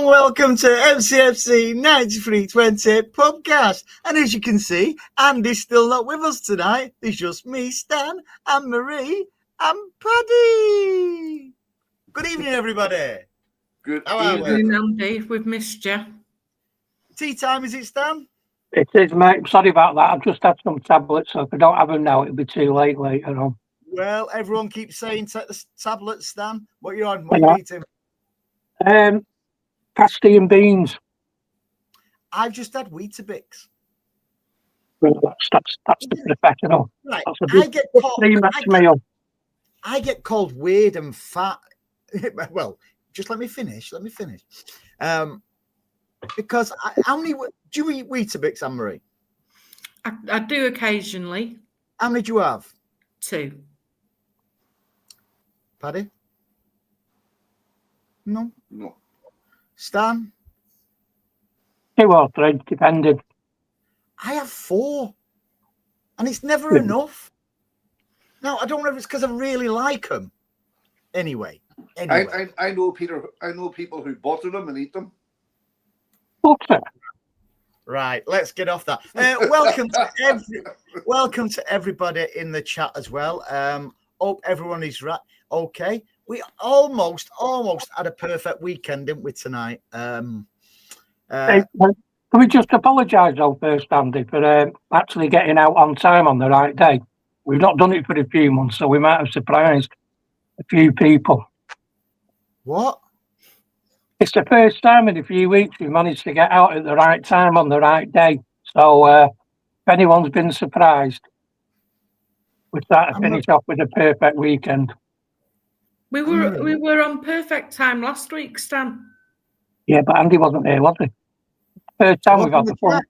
and welcome to MCFC 9320 PUBcast. And as you can see, Andy's still not with us tonight. It's just me, Stan, and Marie, and Paddy. Good evening, everybody. Good evening, Andy. We've missed you. Tea time, is it, Stan? It is, mate. Sorry about that. I've just had some tablets, so if I don't have them now, it'll be too late later on. Well, everyone keeps saying take the tablets, Stan. What are you on? What are you eating? Pasty and beans. I've just had Weetabix. Well, that's the professional. Right. Meal. I get called weird and fat. Well, just let me finish. Because how many do you eat Weetabix, Anne-Marie? I do occasionally. How many do you have? 2. Paddy? No. No. Stan? 2 or 3, depending. I have 4. And it's never enough. Now, I don't know if it's because I really like them. Anyway. I know people who butter them and eat them. Butter. Right, let's get off that. Welcome to everybody in the chat as well. Hope everyone is right. Okay, we almost had a perfect weekend, didn't we, tonight? Can we just apologise though first, Andy, for actually getting out on time on the right day? We've not done it for a few months, so we might have surprised a few people. What? It's the first time in a few weeks we managed to get out at the right time on the right day. So if anyone's been surprised, we start to finish off with a perfect weekend. We were on perfect time last week, Stan. Yeah, but Andy wasn't here, was he? First time we've had the fun.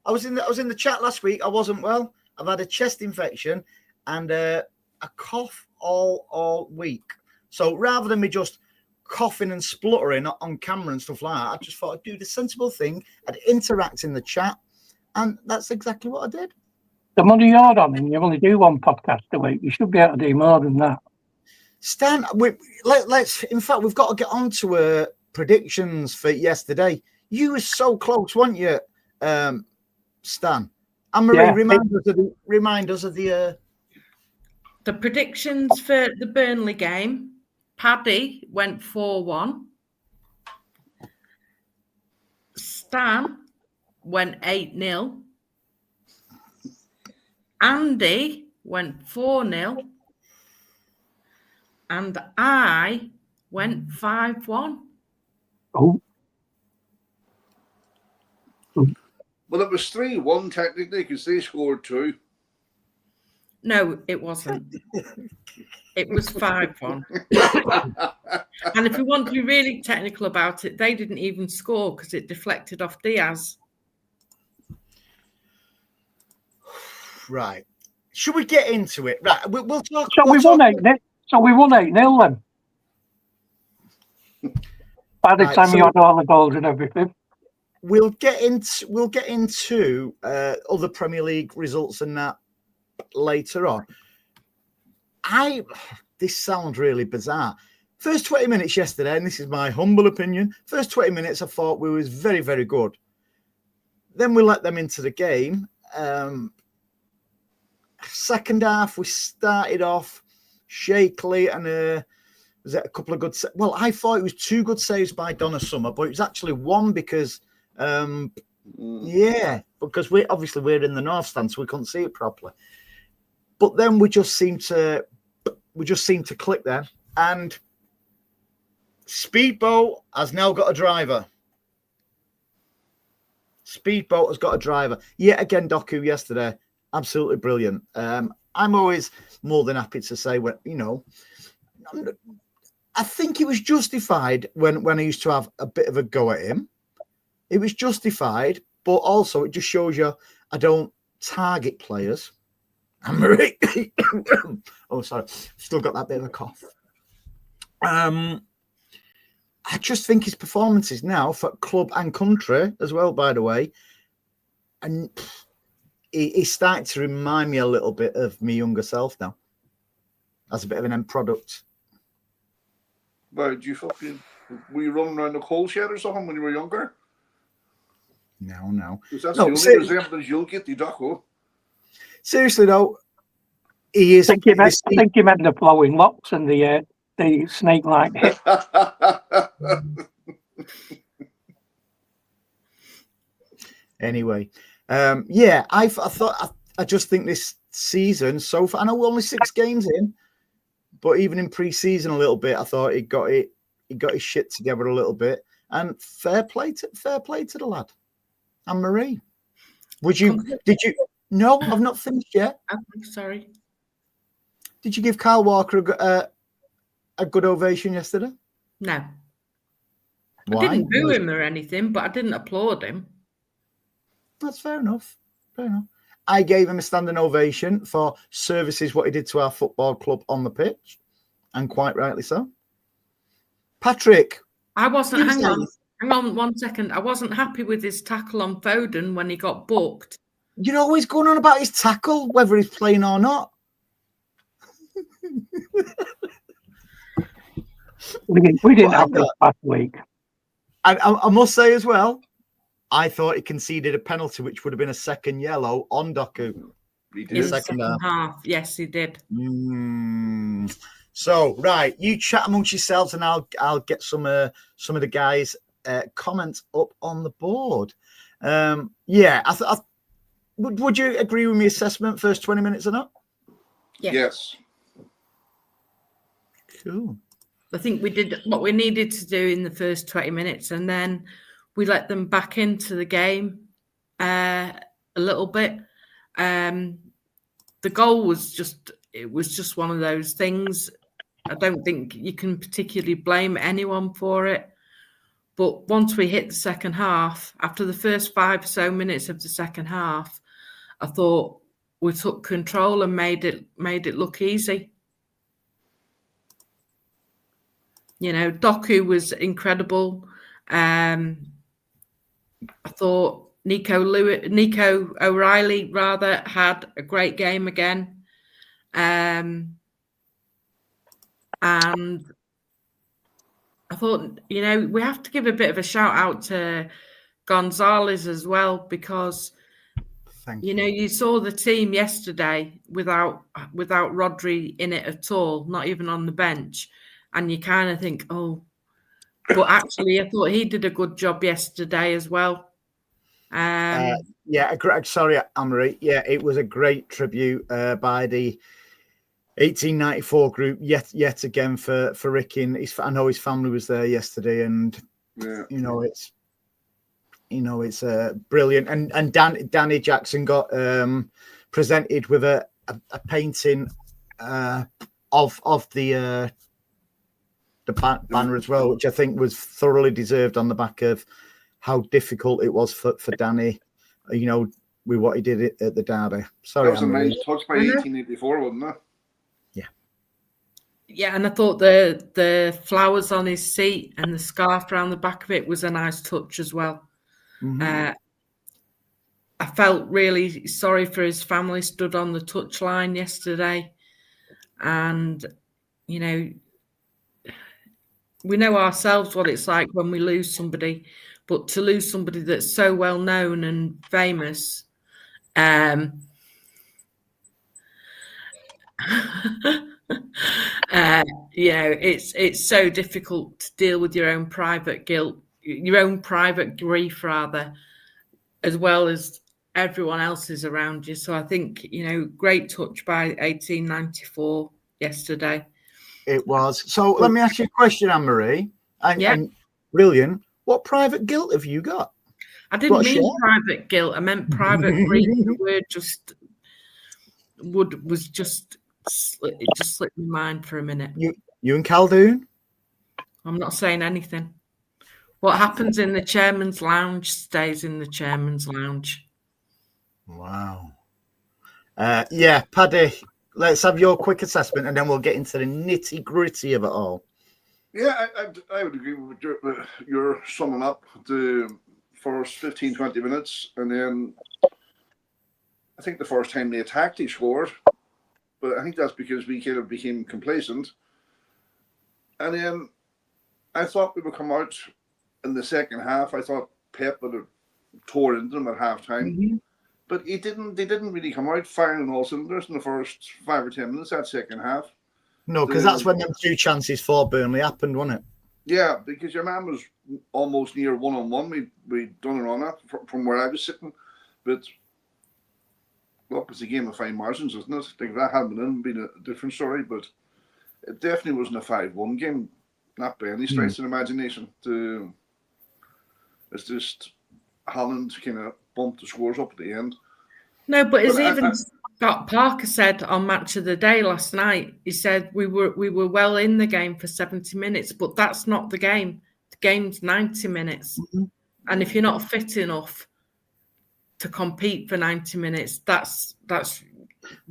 I was in the chat last week. I wasn't well. I've had a chest infection and a cough all week. So rather than me just coughing and spluttering on camera and stuff like that, I just thought I'd do the sensible thing. I'd interact in the chat, and that's exactly what I did. The money you're on, and you only do one podcast a week. You should be able to do more than that. Stan, let's. In fact, we've got to get on to predictions for yesterday. You were so close, weren't you, Stan? And Marie, yeah, remind us of the predictions for the Burnley game. Paddy went 4-1. Stan went 8-0. Andy went 4-0. And I went 5-1. Oh. Well, it was 3-1 technically because they scored 2. No, it wasn't. It was 5-1. And if we want to be really technical about it, they didn't even score because it deflected off Diaz. Right. Should we get into it? Right. We'll talk. So we won 8-0 then. By the time you had all the goals and everything. We'll get into other Premier League results and that later on. This sounds really bizarre. First 20 minutes yesterday, and this is my humble opinion, first 20 minutes I thought we was very, very good. Then we let them into the game. Second half, we started off shakily, and was it a couple of good well, I thought it was 2 good saves by Donna Summer, but it was actually 1 because because we're in the north stand, so we couldn't see it properly. But then we just seemed to click there, and Speedboat has now got a driver. Speedboat has got a driver. Yet again, Doku yesterday, absolutely brilliant. I'm always more than happy to say I think it was justified when I used to have a bit of a go at him. It was justified, but also it just shows you I don't target players. Anne-Marie. Oh, sorry. Still got that bit of a cough. I just think his performances now for club and country as well, by the way, and he's starting to remind me a little bit of my younger self now. As a bit of an end product. Why do you fucking Were you running around the coal shed or something when you were younger? No. Because that's No, the only resemblance you'll get the Ducko. Seriously though, he is. I think you meant the flowing locks and the snake-like hip. Anyway, yeah, I thought I just think this season so far. I know we're only 6 games in, but even in pre-season a little bit, I thought he got his shit together a little bit. And fair play to the lad. And Marie, did you? No, I've not finished yet. I'm sorry. Did you give Kyle Walker a good ovation yesterday? No. Why? I didn't boo him or anything, but I didn't applaud him. That's fair enough. I gave him a standing ovation for services what he did to our football club on the pitch, and quite rightly so. Patrick, I wasn't. Hang on 1 second. I wasn't happy with his tackle on Foden when he got booked. you're always going on about his tackle, whether he's playing or not. We didn't have this last week. I must say as well, I thought he conceded a penalty, which would have been a second yellow on Doku. He In did. the second half. Yes, he did. So, right, you chat amongst yourselves, and I'll get some of the guys' comments up on the board. Yeah, would you agree with my assessment? First 20 minutes or not? Yeah. Yes. Cool. I think we did what we needed to do in the first 20 minutes, and then we let them back into the game a little bit. The goal was just one of those things. I don't think you can particularly blame anyone for it. But once we hit the second half, after the first 5 or so minutes of the second half, I thought we took control and made it look easy. You know, Doku was incredible. I thought Nico O'Reilly had a great game again. And I thought, you know, we have to give a bit of a shout out to Gonzalez as well, because you saw the team yesterday without Rodri in it at all, not even on the bench, and you kind of think, oh, but actually, I thought he did a good job yesterday as well. Sorry, Anne-Marie. Yeah, it was a great tribute by the 1894 group yet again for Ricky. I know his family was there yesterday, and it's brilliant. And Danny Jackson got presented with a painting of the banner as well, which I think was thoroughly deserved on the back of how difficult it was for Danny, with what he did at the derby. Sorry, that was a nice touch by 1884, wasn't it? Yeah, and I thought the flowers on his seat and the scarf around the back of it was a nice touch as well. Mm-hmm. I felt really sorry for his family stood on the touchline yesterday, and we know ourselves what it's like when we lose somebody, but to lose somebody that's so well known and famous, it's so difficult to deal with your own private guilt, your own private grief, rather, as well as everyone else's around you. So I think, great touch by 1894 yesterday. It was. So let me ask you a question, Anne-Marie. And brilliant. What private guilt have you got? I didn't mean private guilt. I meant private grief. The word just slipped my mind for a minute. You and Caldoon? I'm not saying anything. What happens in the chairman's lounge stays in the chairman's lounge. Wow. Paddy, let's have your quick assessment, and then we'll get into the nitty gritty of it all. Yeah, I would agree with your summing up the first 15, 20 minutes. And then I think the first time they attacked, he scored. But I think that's because we kind of became complacent. And then I thought we would come out in the second half. I thought Pep would have tore into them at half time. Mm-hmm. But they didn't really come out firing on all cylinders in the first 5 or 10 minutes that second half. No, because that's when them 2 chances for Burnley happened, wasn't it? Yeah, because your man was almost near 1-on-1. We'd done it on it from where I was sitting. But look, it's a game of fine margins, isn't it? I think if that hadn't been a different story, but it definitely wasn't a 5-1 game. Not by any stretch of imagination. It's just Holland kind of bumped the scores up at the end. No, but as even Scott Parker said on Match of the Day last night, he said we were well in the game for 70 minutes, but that's not the game. The game's 90 minutes. Mm-hmm. And if you're not fit enough to compete for 90 minutes, that's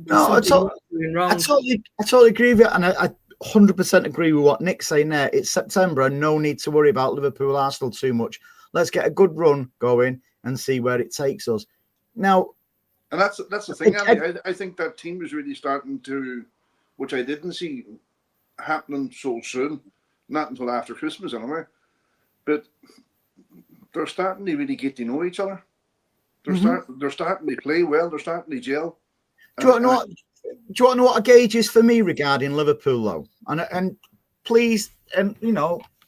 no, I totally agree with it, and I 100% agree with what Nick's saying there. It's September and no need to worry about Liverpool Arsenal too much. Let's get a good run going and see where it takes us. Now, and that's the thing, Andy. I think that team is really starting to, which I didn't see happening so soon, not until after Christmas anyway. But they're starting to really get to know each other. They're starting to play well. They're starting to gel. Do you want to know what a gauge is for me regarding Liverpool, though? And please,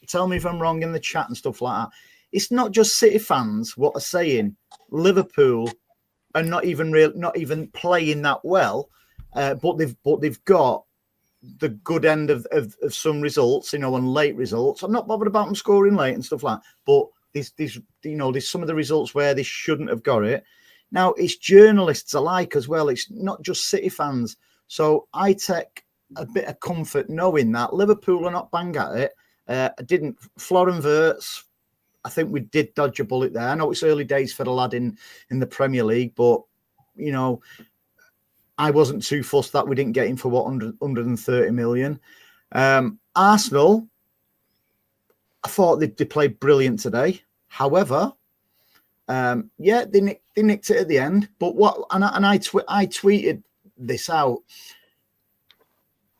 tell me if I'm wrong in the chat and stuff like that. It's not just City fans what are saying Liverpool are not even playing that well, but they've got the good end of some results, and late results. I'm not bothered about them scoring late and stuff like that, but there's some of the results where they shouldn't have got it. Now, it's journalists alike as well. It's not just City fans. So I take a bit of comfort knowing that Liverpool are not bang at it. Florian Wirtz, I think we did dodge a bullet there. I know it's early days for the lad in the Premier League, but, I wasn't too fussed that we didn't get him for 130 million. Arsenal, I thought they played brilliant today. However, they nicked it at the end. But I tweeted this out.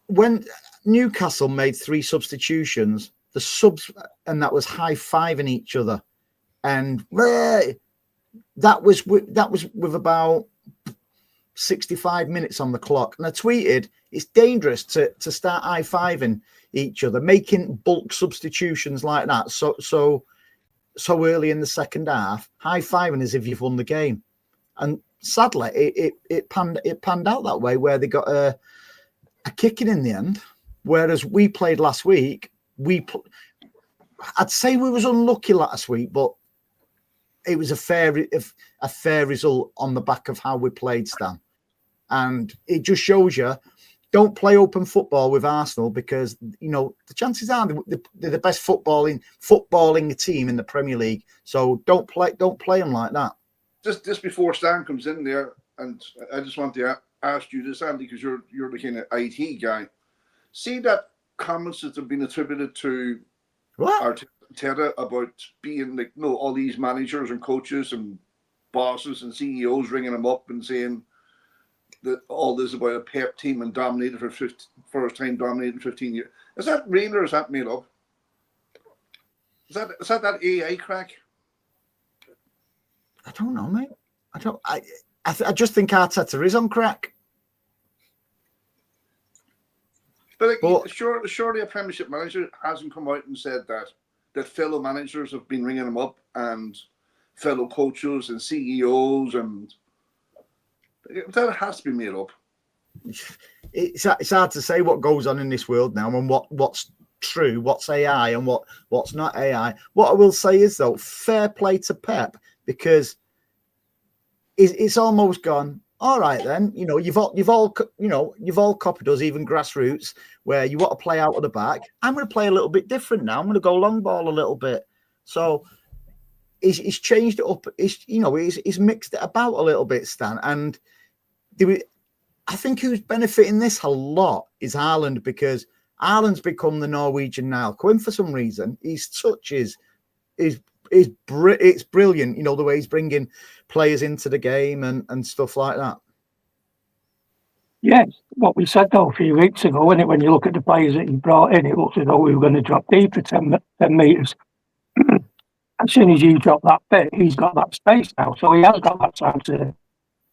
When Newcastle made 3 substitutions, the subs, and that was high-fiving each other, and that was with about 65 minutes on the clock. And I tweeted, it's dangerous to start high-fiving each other, making bulk substitutions like that so early in the second half. High-fiving as if you've won the game, and sadly, it panned out that way, where they got a kicking in the end. Whereas we played last week, I'd say we was unlucky last week, but it was a fair result on the back of how we played, Stan. And it just shows you, don't play open football with Arsenal, because the chances are they're the best footballing team in the Premier League. So don't play them like that. Just before Stan comes in there, and I just want to ask you this, Andy, because you're the kind of IT guy. See that comments that have been attributed to Arteta about being all these managers and coaches and bosses and CEOs ringing him up and saying that all this about a Pep team and dominated for first time dominating 15 years. Is that real or is that made up? Is that AI crack? I don't know, mate. I just think Arteta is on crack. But surely a Premiership manager hasn't come out and said that fellow managers have been ringing him up, and fellow coaches and CEOs, and that has to be made up. It's hard to say what goes on in this world now, and what's true, what's AI, and what's not AI. What I will say is, though, fair play to Pep, because it's almost gone. All right, then, you've all copied us, even grassroots, where you want to play out of the back. I'm going to play a little bit different now. I'm going to go long ball a little bit. So he's changed it up. He's mixed it about a little bit, Stan. And I think who's benefiting this a lot is Haaland, because Haaland's become the Norwegian Niall Quinn for some reason. His touch is it's brilliant, the way he's bringing players into the game and stuff like that. Yes, what we said though a few weeks ago, when you look at the players that he brought in, it looks as though we were going to drop deeper 10 metres. As soon as you drop that bit, he's got that space now, so he has got that time to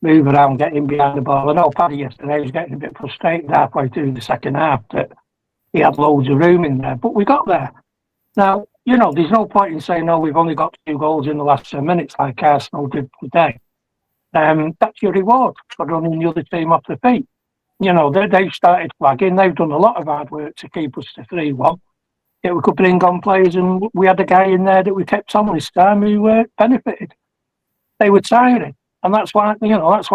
move around, get in behind the ball. I know Paddy yesterday was getting a bit frustrated halfway through the second half that he had loads of room in there, but we got there. Now, there's no point in saying, we've only got 2 goals in the last 10 minutes like Arsenal did today. That's your reward for running the other team off the feet. They've started flagging. They've done a lot of hard work to keep us to 3-1. Yeah, we could bring on players, and we had a guy in there that we kept on this time who benefited. They were tiring, and that's why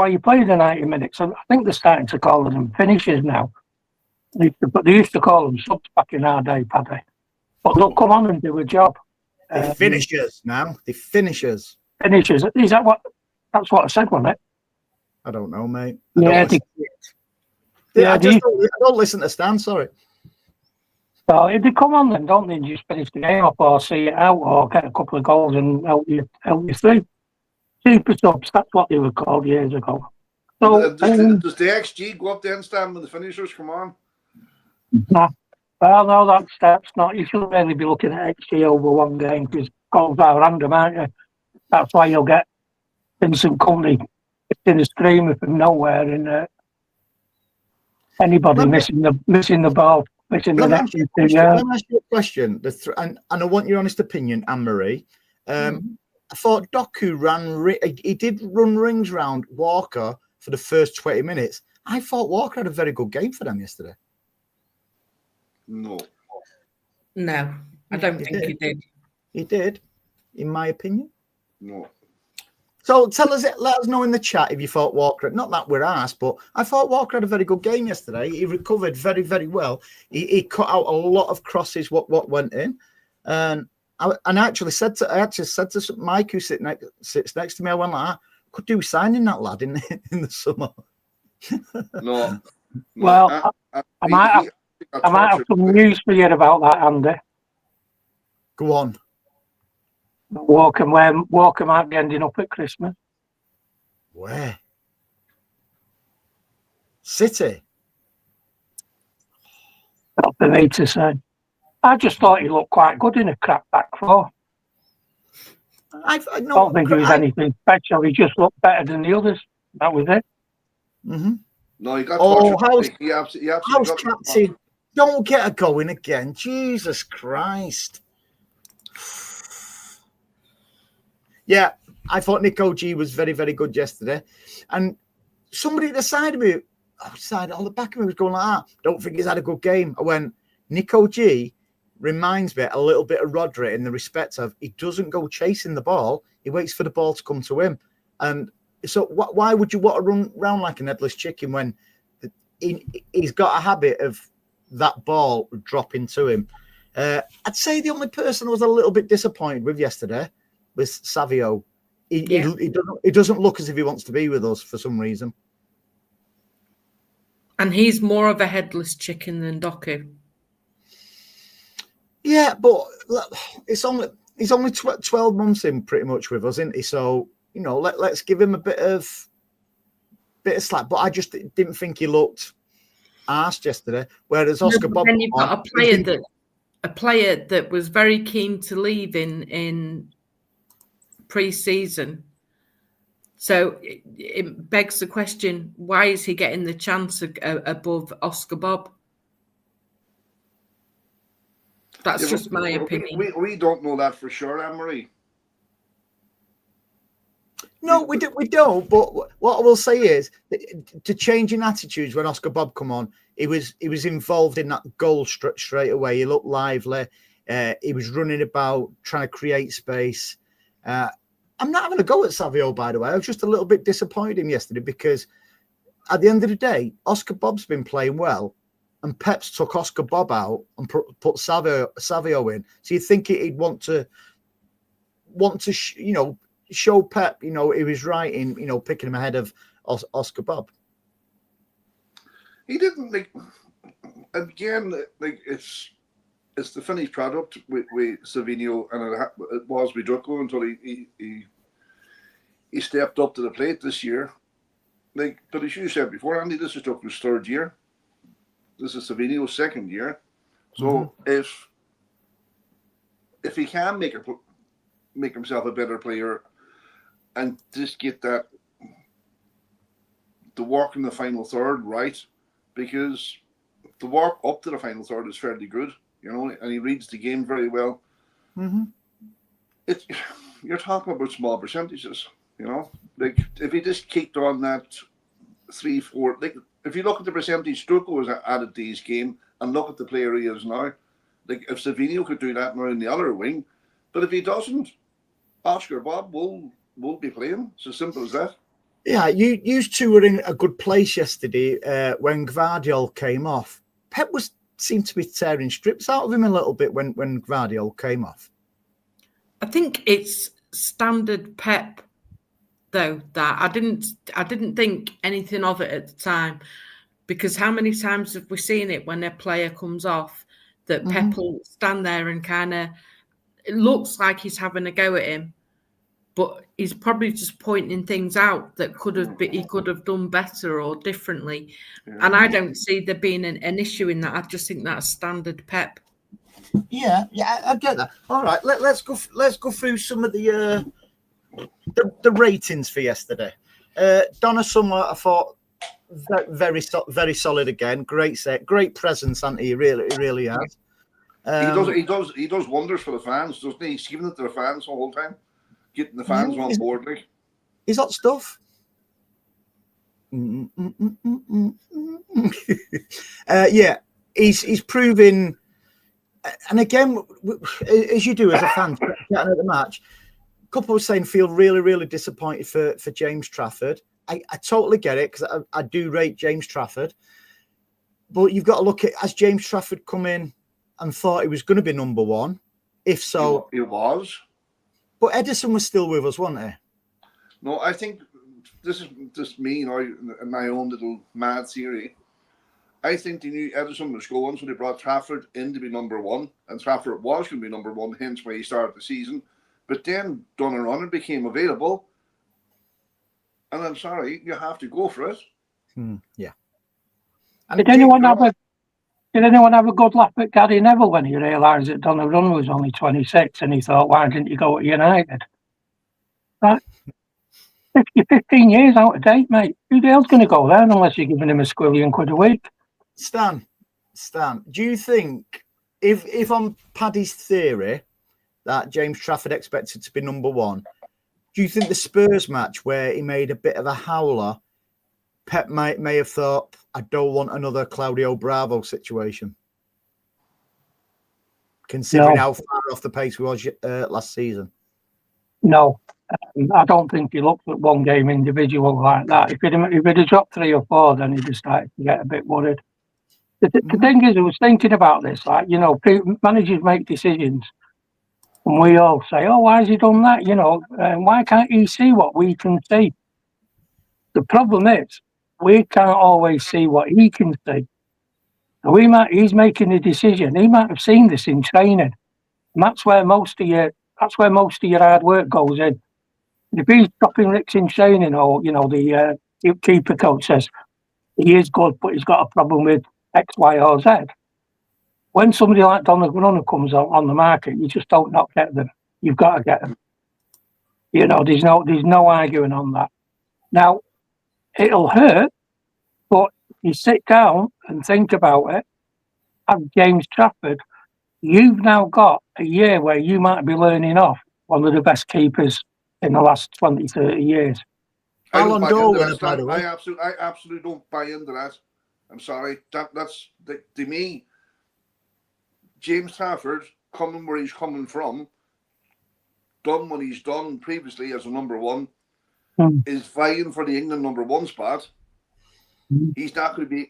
you play the 90 minutes. And I think they're starting to call them finishers now. But they used to call them subs back in our day, Paddy. But they'll come on and do a job. They're finishers now. They're finishers. Finishers. Is that what? That's what I said, wasn't it? I don't know, mate. I don't listen to Stan. Sorry. So if they come on, then don't they just finish the game up or see it out or get a couple of goals and help you through? Super subs. That's what they were called years ago. So does the XG go up then, Stan, when the finishers come on? No. Well, no, that's not. You shouldn't really be looking at XG over one game because goals are random, aren't you? That's why you'll get Vincent Company in a streamer from nowhere and anybody missing the ball. Let me ask you a question, and I want your honest opinion, Anne-Marie. I thought Doku he did run rings round Walker for the first 20 minutes. I thought Walker had a very good game for them yesterday. No, I don't think he did. He did, in my opinion. No. So let us know in the chat if you thought Walker, not that we're asked, but I thought Walker had a very good game yesterday. He recovered very, very well. He cut out a lot of crosses, what went in. And I actually said to Mike, who sits next to me, I went like, could do signing that lad in the summer. No. Well, I might have some news for you about that, Andy. Go on. Walker might be ending up at Christmas. Where? City? Not for me to say. I just thought he looked quite good in a crap back four. I don't think he was anything special. He just looked better than the others. That was it. Mm-hmm. No, he got how's captain? Don't get her going again. Jesus Christ. Yeah, I thought Nick OG was very, very good yesterday. And somebody at the side of me, on the back of me was going like that. Don't think he's had a good game. I went, Nick OG reminds me a little bit of Rodri in the respect of he doesn't go chasing the ball. He waits for the ball to come to him. And so why would you want to run around like an headless chicken when he's got a habit of that ball dropping to him? I'd say the only person I was a little bit disappointed with yesterday was Savio. He doesn't look as if he wants to be with us for some reason. And he's more of a headless chicken than Doku. Yeah, but he's only 12 months in pretty much with us, isn't he? So, let's give him a bit of slack. But I just didn't think he looked arsed yesterday. Whereas Oscar Bob, then you've got a player that was very keen to leave in pre-season. So it begs the question: why is he getting the chance above Oscar Bob? That's just my opinion. We don't know that for sure, Anne-Marie. No, we don't. But what I will say is, to change in attitudes when Oscar Bob come on, he was involved in that goal straight away. He looked lively. He was running about, trying to create space. I'm not having a go at Savio, by the way. I was just a little bit disappointed in yesterday because at the end of the day, Oscar Bob's been playing well. And Pep's took Oscar Bob out and put Savio in. So you think he'd want to show Pep, he was right in, picking him ahead of Oscar Bob. He didn't it's the finished product with Savinho, and it was with Drucko until he stepped up to the plate this year. But as you said before, Andy, this is Tucker's third year. This is Savinio's second year. So if he can make himself a better player and just get the work in the final third right, because the work up to the final third is fairly good, and he reads the game very well. You're talking about small percentages, if he just kicked on that 3-4, if you look at the percentage Struco has added to his game and look at the player he is now, if Savinio could do that now in the other wing, but if he doesn't, Oscar Bob will be playing. It's as simple as that. Yeah, you two were in a good place yesterday when Gvardiol came off. Pep seemed to be tearing strips out of him a little bit when Gvardiol came off. I think it's standard Pep, though, that I didn't think anything of it at the time, because how many times have we seen it when a player comes off that Pep will stand there and kind of, it looks like he's having a go at him, but he's probably just pointing things out that he could have done better or differently. Yeah. And I don't see there being an issue in that. I just think that's standard Pep. Yeah, I get that. All right, let's go through some of the ratings for yesterday. Donna Summer, I thought very solid again. Great set, great presence, and he really has. He does wonders for the fans, doesn't he? He's giving it to the fans the whole time, getting the fans on board. Like, he's hot stuff. Yeah, he's proving. And again, as you do as a fan, getting at the match, a couple was saying feel really disappointed for James Trafford. I totally get it, because I do rate James Trafford. But you've got to look at, has James Trafford come in and thought he was going to be number one? If so... He was. But Edison was still with us, wasn't he? No, I think this is just me, in my own little mad theory. I think they knew Edison was going, so they brought Trafford in to be number one, and Trafford was going to be number one, hence why he started the season. But then Donnarumma became available, and I'm sorry, you have to go for it. Yeah. And did anyone have a good laugh at Gary Neville when he realised that Donnarumma was only 26 and he thought, why didn't you go at United? Right. 15 years out of date, mate. Who the hell's going to go there unless you're giving him a squillion quid a week? Stan, do you think, if on Paddy's theory that James Trafford expected to be number one, do you think the Spurs match where he made a bit of a howler, Pep may have thought, I don't want another Claudio Bravo situation, considering how far off the pace we was last season? No, I don't think he looked at one game individual like that. If he'd have dropped 3 or 4, then he'd have started to get a bit worried. The thing is, I was thinking about this, managers make decisions, and we all say, oh, why has he done that? Why can't he see what we can see? The problem is, we can't always see what he can see. So he's making a decision. He might have seen this in training. And that's where most of your hard work goes in. And if he's dropping ricks in training, or the keeper coach says he is good, but he's got a problem with X, Y, or Z. When somebody like Donnarumma comes on the market, you just don't not get them. You've got to get them. There's no arguing on that. Now, it'll hurt, but you sit down and think about it. And James Trafford, you've now got a year where you might be learning off one of the best keepers in the last 20, 30 years. I absolutely don't buy into that. I'm sorry. That's to me, James Trafford, coming where he's coming from, done what he's done previously as a number one, is vying for the England number one spot. He's not going to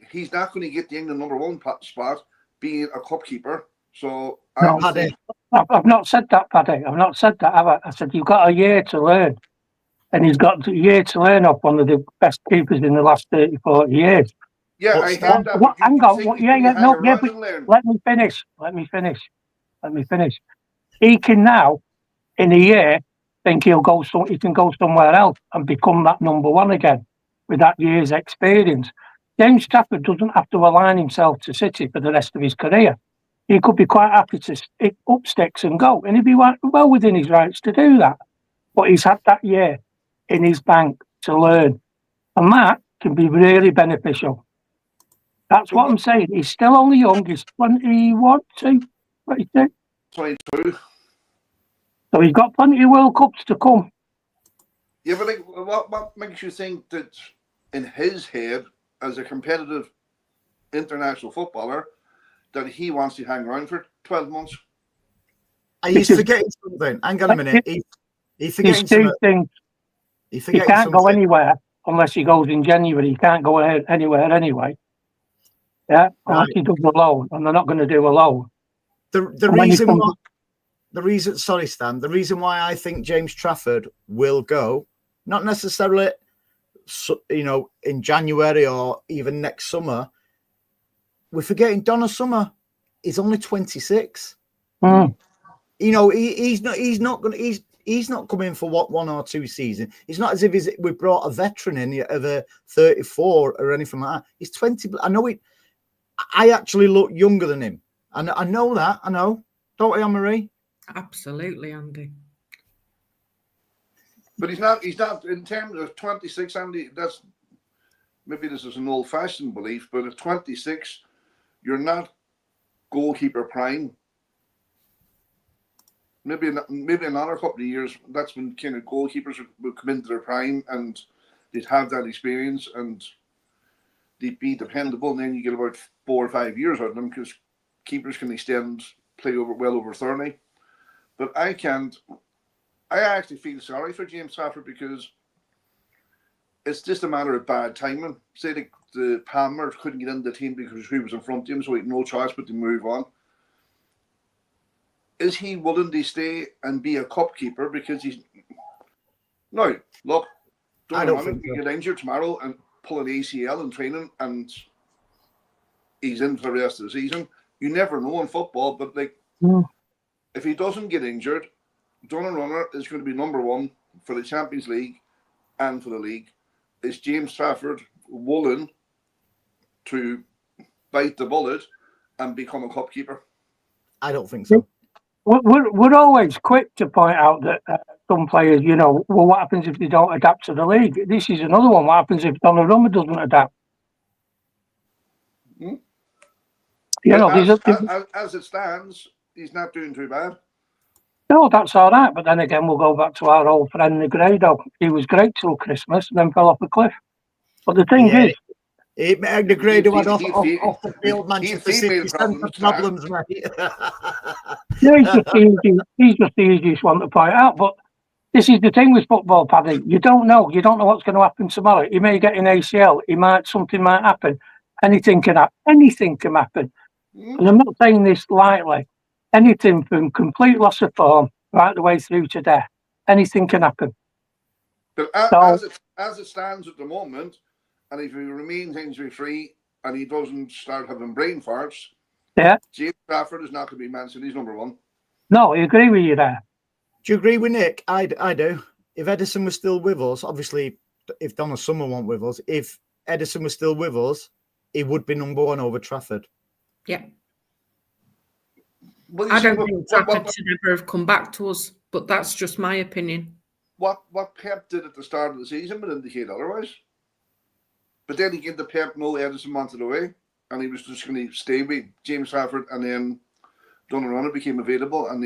get the England number one spot being a cup keeper. So I've not said that, Paddy. I've not said that, have I? I said you've got a year to learn. And he's got a year to learn off one of the best keepers in the last 30, 40 years. Yeah, I heard that. Hang on. Let me finish. He can now, in a year, think he can go somewhere else and become that number one again. with that year's experience. James Trafford doesn't have to align himself to City for the rest of his career. He could be quite happy to stick up sticks and go, and he'd be well within his rights to do that. But he's had that year in his bank to learn, and that can be really beneficial. That's what I'm saying. He's still only young. He's 21, 22. 22. So he's got plenty of World Cups to come. Yeah, but like, what makes you think that in his head, as a competitive international footballer, that he wants to hang around for 12 months? He's forgetting something. Hang on a minute. He's forgetting something. He can't go anywhere unless he goes in January. He can't go anywhere anyway. Yeah, unless he does a loan, and they're not going to do a loan. The reason why I think James Trafford will go, not necessarily, in January or even next summer, we're forgetting Donna Summer is only 26. He's not coming for one or two seasons. It's not as if we brought a veteran in of a 34 or anything like that. He's 20. I know it. I actually look younger than him, and I know that. I know, don't I, Anne-Marie? Absolutely, Andy. But he's not in terms of 26, Andy. That's maybe this is an old-fashioned belief, but at 26, you're not goalkeeper prime. Maybe another couple of years, that's when kind of goalkeepers would come into their prime and they'd have that experience and they'd be dependable. And then you get about 4 or 5 years out of them because keepers can play well over 30. But I actually feel sorry for James Trafford because it's just a matter of bad timing. Say the Palmer couldn't get into the team because he was in front of him, so he had no choice but to move on. Is he willing to stay and be a cup keeper because he's... No, look, I don't think get injured tomorrow and pull an ACL in training and he's in for the rest of the season. You never know in football, but if he doesn't get injured, Donnarumma is going to be number one for the Champions League and for the league. Is James Trafford willing to bite the bullet and become a cup keeper? I don't think so. We're always quick to point out that some players, what happens if they don't adapt to the league? This is another one. What happens if Donnarumma doesn't adapt? As it stands, he's not doing too bad. No, that's all right. But then again, we'll go back to our old friend Negredo. He was great till Christmas and then fell off a cliff. But the thing is... Negredo had off the field Manchester City problems, mate. He's just the easiest one to point out. But this is the thing with football, Paddy. You don't know. You don't know what's going to happen tomorrow. He may get an ACL. Something might happen. Anything can happen. Anything can happen. And I'm not saying this lightly. Anything from complete loss of form right the way through to death. Anything can happen. But as it stands at the moment, and if he remains injury-free and he doesn't start having brain farts, James Trafford is not going to be Man City's number one. No, I agree with you there. Do you agree with Nick? I do. If Edison was still with us, obviously, if Donna Summer weren't with us, if Edison was still with us, he would be number one over Trafford. Yeah. I don't think Trafford should ever have come back to us, but that's just my opinion. What Pep did at the start of the season would indicate otherwise. But then he gave the Pep no Edison wanted away, and he was just going to stay with James Trafford, and then Donnarumma became available, and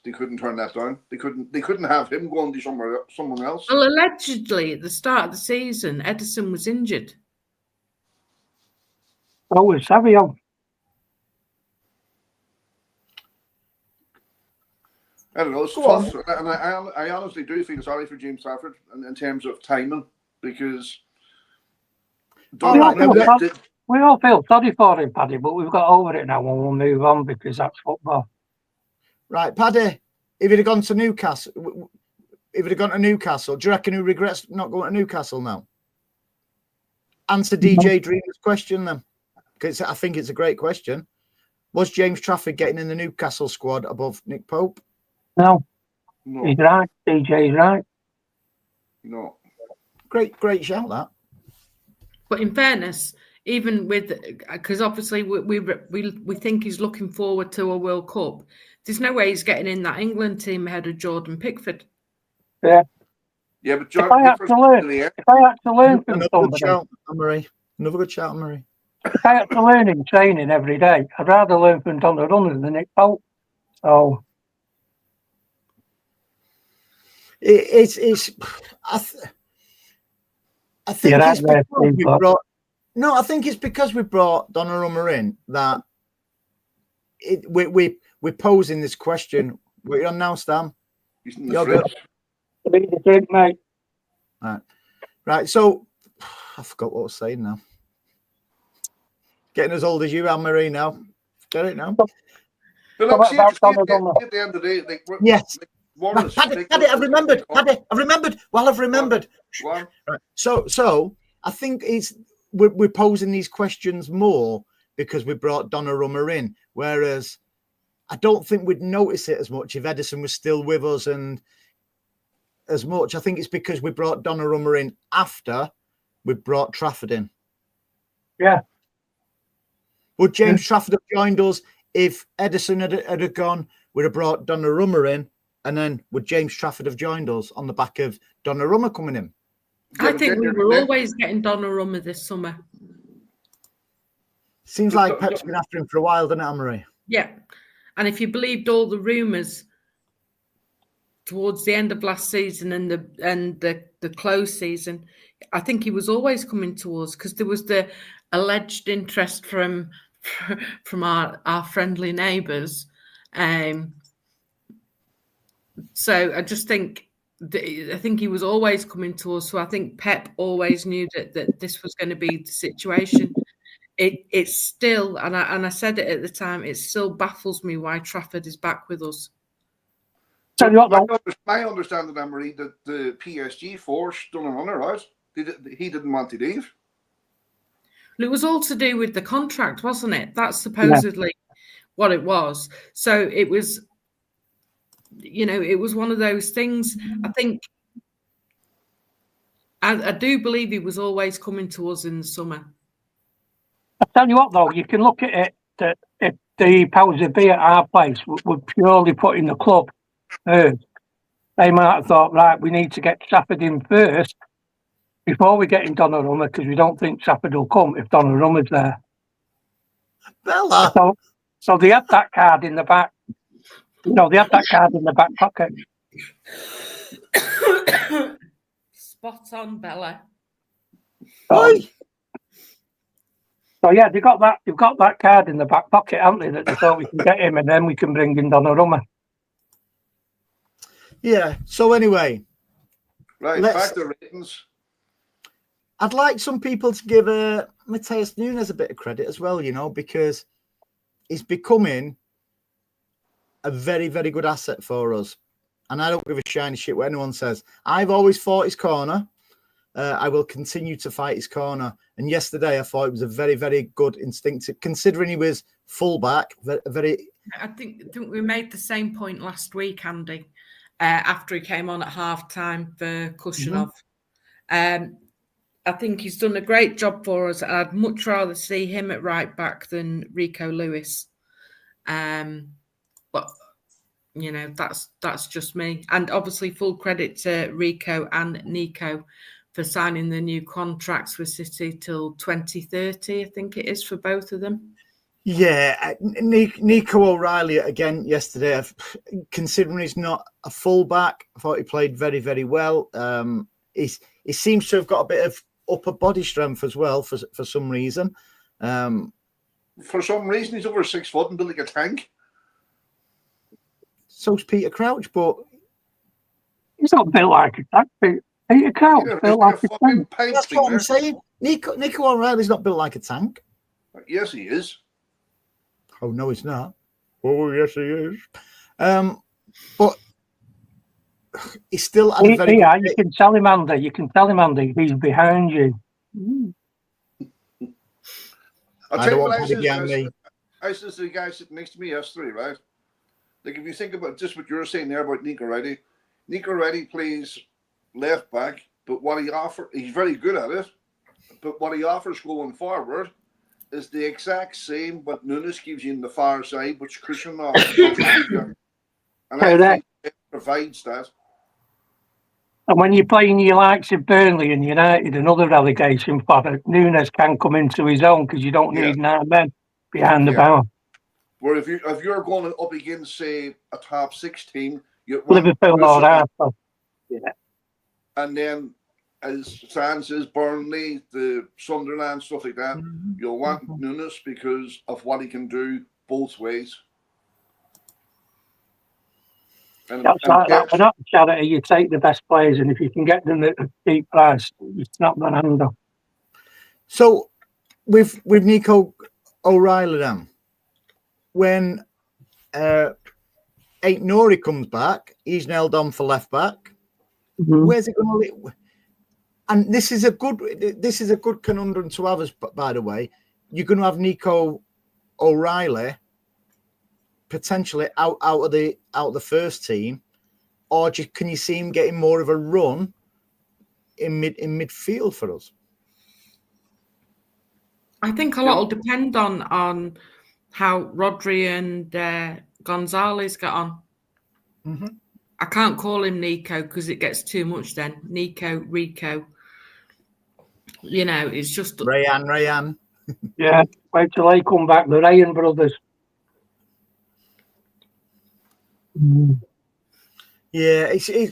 they couldn't turn that down. They couldn't have him going to someone else. Well, allegedly at the start of the season, Edison was injured. Oh, was Savio. I don't know. It's tough, and I honestly do feel sorry for James Trafford in terms of timing because. We all feel sorry for him, Paddy, but we've got over it now and we'll move on because that's football. Right, Paddy, if he'd have gone to Newcastle, do you reckon he regrets not going to Newcastle now? Answer DJ Dreamer's question then, because I think it's a great question. Was James Trafford getting in the Newcastle squad above Nick Pope? No. He's right. DJ's right. No. Great shout, that. But in fairness, even with, because obviously we think he's looking forward to a World Cup. There's no way he's getting in that England team ahead of Jordan Pickford. Yeah. Yeah, but If I had to learn from Another somebody, good shout, Marie. Another good shout, Marie. if I had to learn in training every day, I'd rather learn from Donnarumma than Nick Pope. So it's I think it's because we brought. No, I think it's because we brought Donnarumma in that we're posing this question. What are you on now, Stan? You're good. Read the drink, mate. Right. So I forgot what I was saying now. Getting as old as you, Anne-Marie, now. Get it now. But look, see, at the end of the day, like, yes. Paddy, I've remembered. I've remembered. Well, I've remembered. Right. So I think we're posing these questions more because we brought Donnarumma in, whereas I don't think we'd notice it as much if Edison was still with us and as much. I think it's because we brought Donnarumma in after we brought Trafford in. Yeah. Would James Trafford have joined us if Edison had gone? We'd have brought Donnarumma in, and then would James Trafford have joined us on the back of Donnarumma coming in? I think we were always getting Donnarumma this summer. Seems like Pep's been after him for a while, doesn't it, Anne-Marie? Yeah. And if you believed all the rumours towards the end of last season and the close season, I think he was always coming to us because there was the alleged interest from our friendly neighbours. So I just think he was always coming to us. So I think Pep always knew that this was going to be the situation. It's still, and I said it at the time, it still baffles me why Trafford is back with us. Tell you what, my understanding, Anne-Marie, that the PSG forced Donnarumma out. He didn't want to leave. It was all to do with the contract, wasn't it? That's supposedly what it was. So it was, it was one of those things. I think, I do believe he was always coming to us in the summer. I tell you what, though, you can look at it that if the powers that be at our place were purely putting the club first, they might have thought, right, we need to get Trafford in first before we get in Donnarumma because we don't think Trafford will come if Donnarumma's there. Bella. So they had that card in the back. They had that card in the back pocket. Spot on, Bella. So yeah, they've got that card in the back pocket, haven't they? That they thought we can get him, and then we can bring in Donnarumma. Yeah. So anyway, right. Back to ratings. I'd like some people to give Matheus Nunes a bit of credit as well, because he's becoming a very, very good asset for us. And I don't give a shiny shit what anyone says. I've always fought his corner. I will continue to fight his corner. And yesterday, I thought it was a very, very good instinctive, considering he was fullback. Very. I think we made the same point last week, Andy, after he came on at half-time for Kushanov. I think he's done a great job for us. I'd much rather see him at right back than Rico Lewis. But that's just me. And obviously, full credit to Rico and Nico for signing the new contracts with City till 2030, I think it is, for both of them. Yeah, Nico O'Reilly again yesterday. Considering he's not a fullback, I thought he played very, very well. He seems to have got a bit of upper body strength as well for some reason. For some reason, he's over 6 foot and built like a tank. So's Peter Crouch, but he's not built like a tank. Peter Crouch built like a tank. That's what I'm saying. Nico O'Reilly's not built like a tank. Yes, he is. Oh no, he's not. Oh yes, he is. But he's still at a very good you can tell him, Andy. You can tell him, Andy. He's behind you. I'll tell you what I said to the guy sitting next to me yesterday, right? Like, if you think about just what you're saying there about Nico O'Reilly plays left back, but what he offers, he's very good at it. But what he offers going forward is the exact same what Nunes gives you in the far side, which Christian doesn't give you. And I think it provides that. And when you're playing your likes of Burnley and United and other relegation fodder, Nunes can come into his own because you don't need 9 men behind the bar. Where if you're going up against, say, a top 6 team, you Liverpool or Arsenal. Yeah. And then, as Sam says, Burnley, the Sunderland, stuff like that, you'll want Nunes because of what he can do both ways. And, that's like that. We're not a charity. You take the best players, and if you can get them at a cheap price, it's not the handle. So, with Nico O'Reilly, then, when Nori comes back, he's nailed on for left back. Where's it going to live? And this is a good conundrum to have. By the way, you're going to have Nico O'Reilly potentially out of the first team, or can you see him getting more of a run in midfield for us? I think a lot will depend on how Rodri and Gonzalez get on. I can't call him Nico because it gets too much then. Nico, Rico. You know, it's just Rayan. Yeah, wait till they come back, the Rayan brothers. Yeah, it's I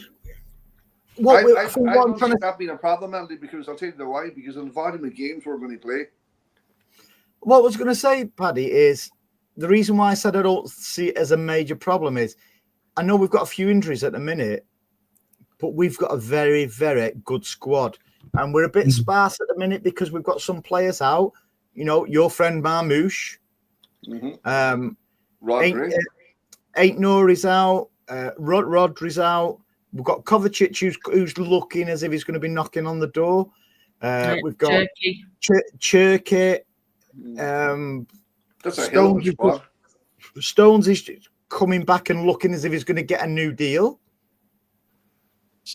don't see that being a problem, Andy, because I'll tell you why. Because of the volume of games we're going to play. What I was going to say, Paddy, is the reason why I said I don't see it as a major problem is I know we've got a few injuries at the minute, but we've got a very, very good squad. And we're a bit sparse at the minute because we've got some players out. You know, your friend Marmouche. Rodri. Ain't Nori's out. Rodri's out. We've got Kovacic who's looking as if he's going to be knocking on the door. We've got Cherky. That's a hell of a squad. Stones is coming back and looking as if he's going to get a new deal.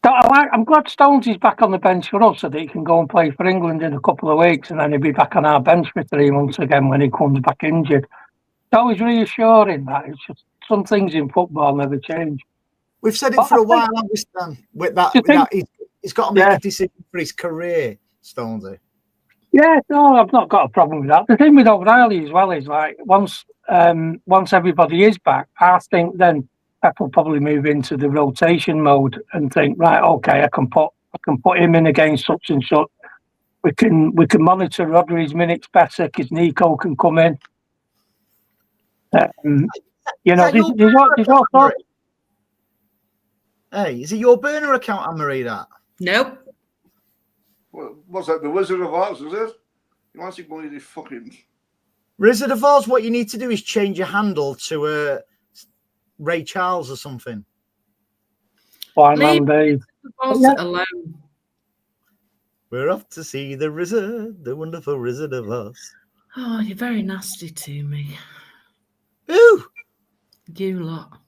I'm glad Stones is back on the bench for us so that he can go and play for England in a couple of weeks and then he'll be back on our bench for 3 months again when he comes back injured. It's always reassuring that. It's just some things in football never change. We've said it for a while, haven't we, Stan? With that, he's got to make a decision for his career, Stonesy. Yeah, no, I've not got a problem with that. The thing with O'Reilly as well is like once everybody is back, I think then Pep will probably move into the rotation mode and think, right, okay, I can put him in against such and such. We can monitor Rodri's minutes better because Nico can come in. You know, there's all sorts. Hey, is it your burner account, Anne-Marie, that? Nope. What's that? The Wizard of Oz, is it? You want to see one of these fucking Wizard of Oz? What you need to do is change your handle to Ray Charles or something. Leave the Oz alone. We're off to see the Wizard, the wonderful Wizard of Oz. Oh, you're very nasty to me. Who? You lot.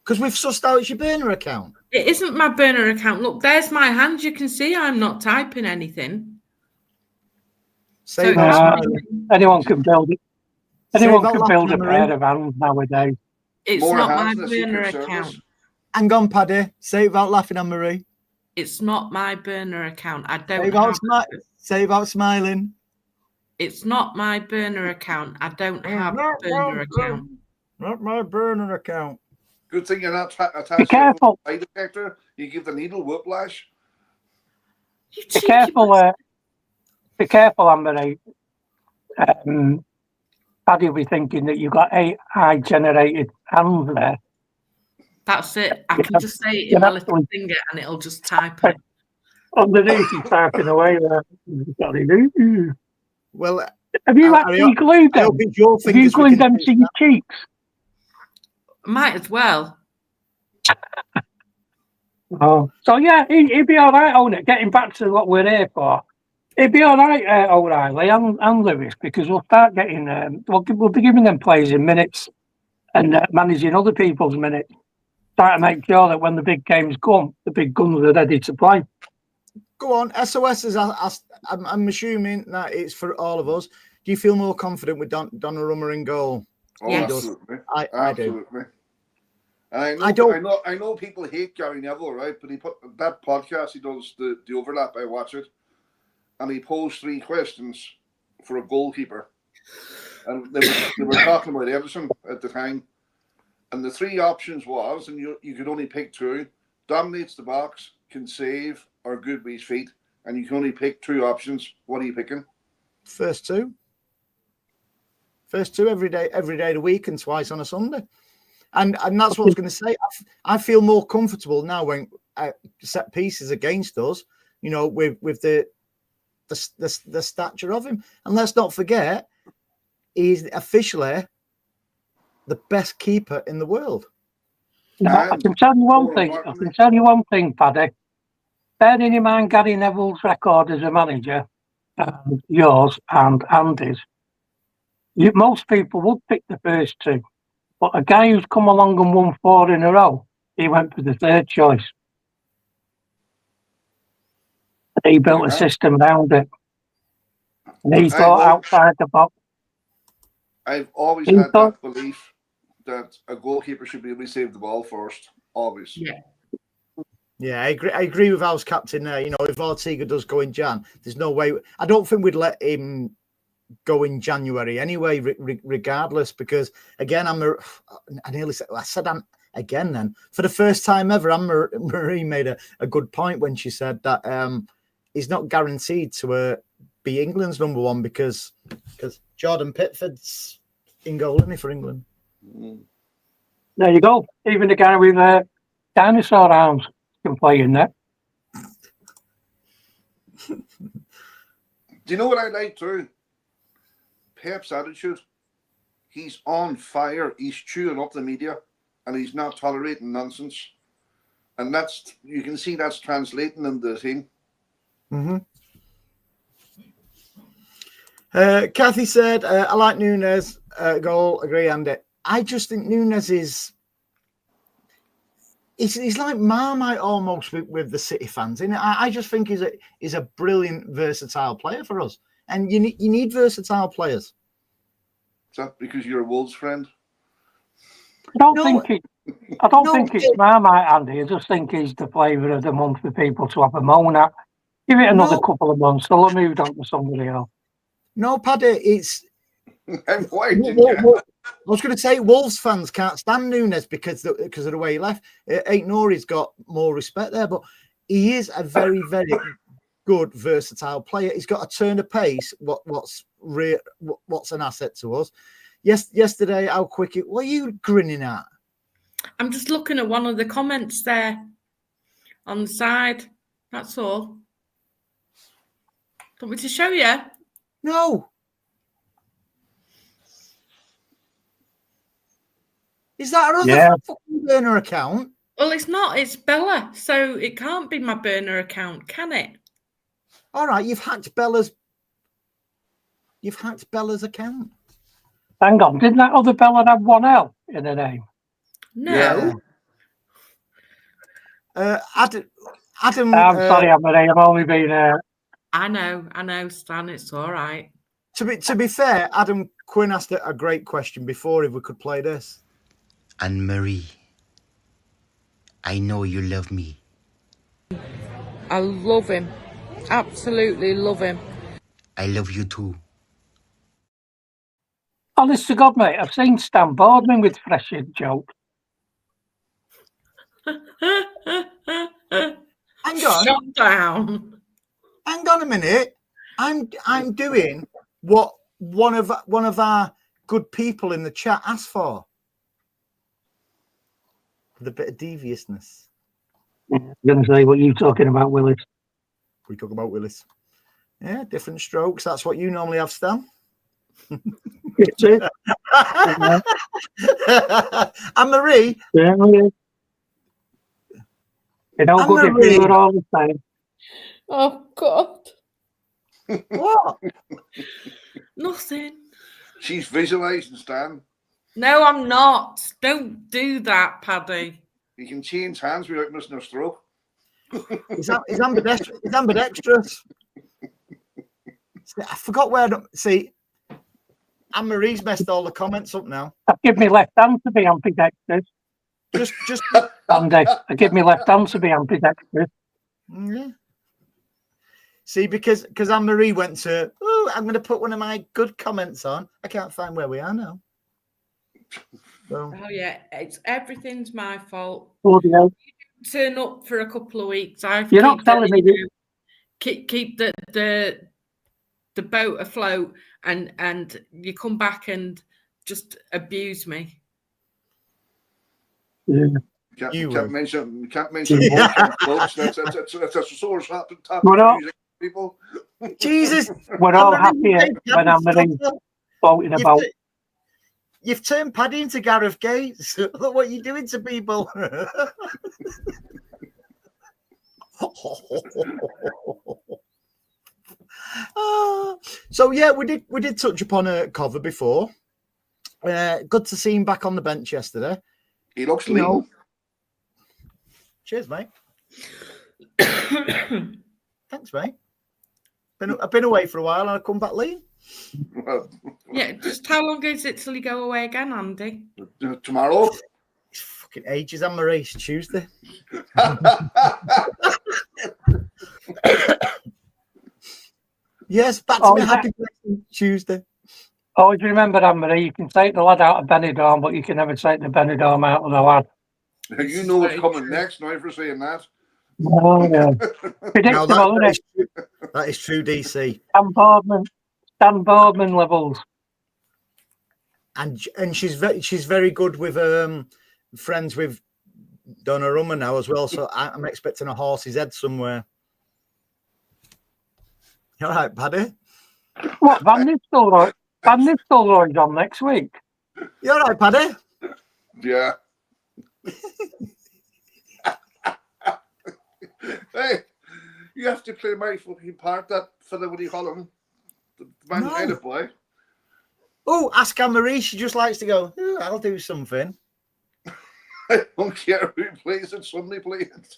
Because we've sussed out it's your burner account. It isn't my burner account. Look, there's my hand. You can see I'm not typing anything. Anyone can build it. Anyone can build a pair of hands nowadays. It's not my burner account. Hang on, Paddy. Say it without laughing, Anne-Marie. It's not my burner account. I don't say about smiling. It's not my burner account. I don't have a burner account. Not my burner account. Good thing you're not attached. Be careful. To the detector. You give the needle whiplash. Be careful. Be careful, Anne-Marie. Paddy will be thinking that you've got AI-generated hands there. That's it. I can just say it in my little finger and it'll just type it. Underneath, he's typing away there. Well, have you actually glued them? Have you glued them to your cheeks? Might as well. So yeah, he'd be all right on it. Getting back to what we're here for, he'd be all right, O'Reilly and Lewis, because we'll start getting we'll be giving them players in minutes and managing other people's minutes, trying to make sure that when the big games come, the big guns are ready to play. Go on. SOS is asked. I'm assuming that it's for all of us. Do you feel more confident with Donnarumma in goal? Oh, Yes. absolutely. I do. And I know people hate Gary Neville, right? But he put that podcast he does, the overlap. I watch it, and he posed 3 questions for a goalkeeper, and they were talking about Everton at the time, and the 3 options was, and you could only pick 2: dominates the box, can save, or good with his feet, and you can only pick 2 options. What are you picking? First two every day of the week and twice on a Sunday. And that's what I was going to say. I feel more comfortable now when set pieces against us, you know, with the stature of him. And let's not forget, he's officially the best keeper in the world. No, I can tell you one thing. Paddy. Bearing in mind Gary Neville's record as a manager, yours and Andy's, most people would pick the first 2. But a guy who's come along and won 4 in a row, he went for the 3rd choice. He built a system around it. And he thought outside the box. I've always had that belief that a goalkeeper should be able to save the ball first. Always. Yeah, I agree with house captain there. You know, if Ortega does go in Jan, there's no way. I don't think we'd let him go in January anyway, regardless, because again, I said again then, for the first time ever, Marie made a good point when she said that he's not guaranteed to be England's number 1 because Jordan Pickford's in goal, isn't he, for England? There you go. Even the guy with dinosaur arms can play in there. Do you know what I like too? Pep's attitude. He's on fire. He's chewing up the media, and he's not tolerating nonsense. And you can see that's translating in the team. Mm-hmm. Kathy said, I like Nunes goal. Agree, Andy. I just think Nunes is. He's like Marmite almost with the City fans. And I just think he's a brilliant, versatile player for us. And you need versatile players. Is that because you're a Wolves friend? I don't think it's Marmite, Andy. I just think he's the flavour of the month for people to have a moan at. Give it another couple of months. They'll have moved on to somebody else. No, Paddy, it's. I was going to say Wolves fans can't stand Nunes because of the way he left. Ain't Nori's got more respect there, but he is a very, very good, versatile player. He's got a turn of pace. What's an asset to us? Yesterday, how quick it. What are you grinning at? I'm just looking at one of the comments there on the side. That's all. Want me to show you? No. Is that another fucking burner account? Well, it's not. It's Bella, so it can't be my burner account, can it? All right, you've hacked Bella's account. Hang on, didn't that other Bella have 1 L in her name? No. Adam. I'm sorry, Anne-Marie. I've only been. I know, Stan. It's all right. To be fair, Adam Quinn asked a great question before if we could play this. Anne-Marie, I know you love me. I love him. Absolutely love him. I love you too. Honest to God, mate, I've seen Stan Boardman with fresh joke. Hang on. Shut down. Hang on a minute. I'm doing what one of our good people in the chat asked for. With a bit of deviousness. I'm going to say what you're talking about, Willis. We talk about Willis. Yeah, different strokes. That's what you normally have, Stan. It's it. Anne-Marie. Yeah, you know, good if you were all the time. Oh, God. What? Nothing. She's visualising, Stan. No, I'm not. Don't do that, Paddy. You can change hands without missing a stroke. He's ambidextrous. I forgot where. See, Anne-Marie's messed all the comments up now. I give me left hand to be ambidextrous. Just Andy, I give me left hand to be ambidextrous. Yeah. See, because Anne-Marie went to, I'm going to put one of my good comments on. I can't find where we are now. So. Oh yeah, everything's my fault. Oh, yeah. Turn up for a couple of weeks. You're not telling me. Keep the boat afloat, and you come back and just abuse me. Yeah. Can't mention folks. That's a sore top people. Jesus, we're all happy when I'm voting about. You've turned Paddy into Gareth Gates. Look what you're doing to people. So yeah, we did touch upon a cover before. Good to see him back on the bench yesterday. He looks lean. Cheers, mate. Thanks, mate. I've been away for a while and I come back lean. Yeah, just how long is it till you go away again, Andy? Tomorrow. It's fucking ages, Anne-Marie. It's Tuesday. Yes, back to me. Happy birthday, Tuesday. Always remember, Anne-Marie, you can take the lad out of Benidorm, but you can never take the Benidorm out of the lad. You know what's coming next now for saying that. Oh, yeah. Predictable, that is true, DC. Stan Boardman levels. And she's very good with friends with Donnarumma now as well. So I'm expecting a horse's head somewhere. You all right, Paddy? What, Van Nistelrooy? Van Nistelrooy's on next week. You all right, Paddy? Yeah. Hey, you have to play my fucking part, that fella, what do you call him? The Man United boy. Oh, ask Anne-Marie. She just likes to go, I'll do something. I don't care who plays it, somebody play it.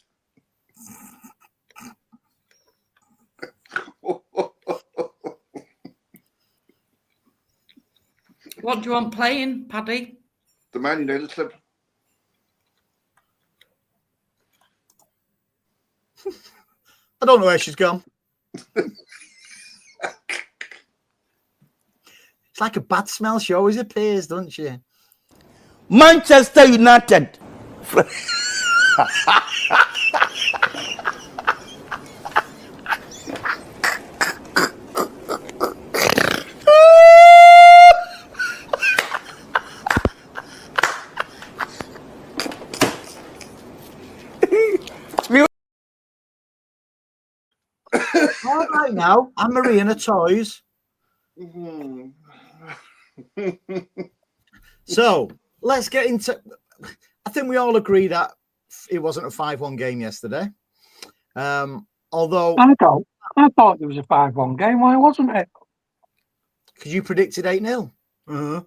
What do you want playing, Paddy? The Man United clip. I don't know where she's gone. It's like a bad smell. She always appears, doesn't she? Manchester United. All right now, Anne-Marie and her toys. So let's get into. I think we all agree that it wasn't a 5-1 game yesterday. Although I thought it was a 5-1 game. Why wasn't it? Because you predicted 8-0. Oh,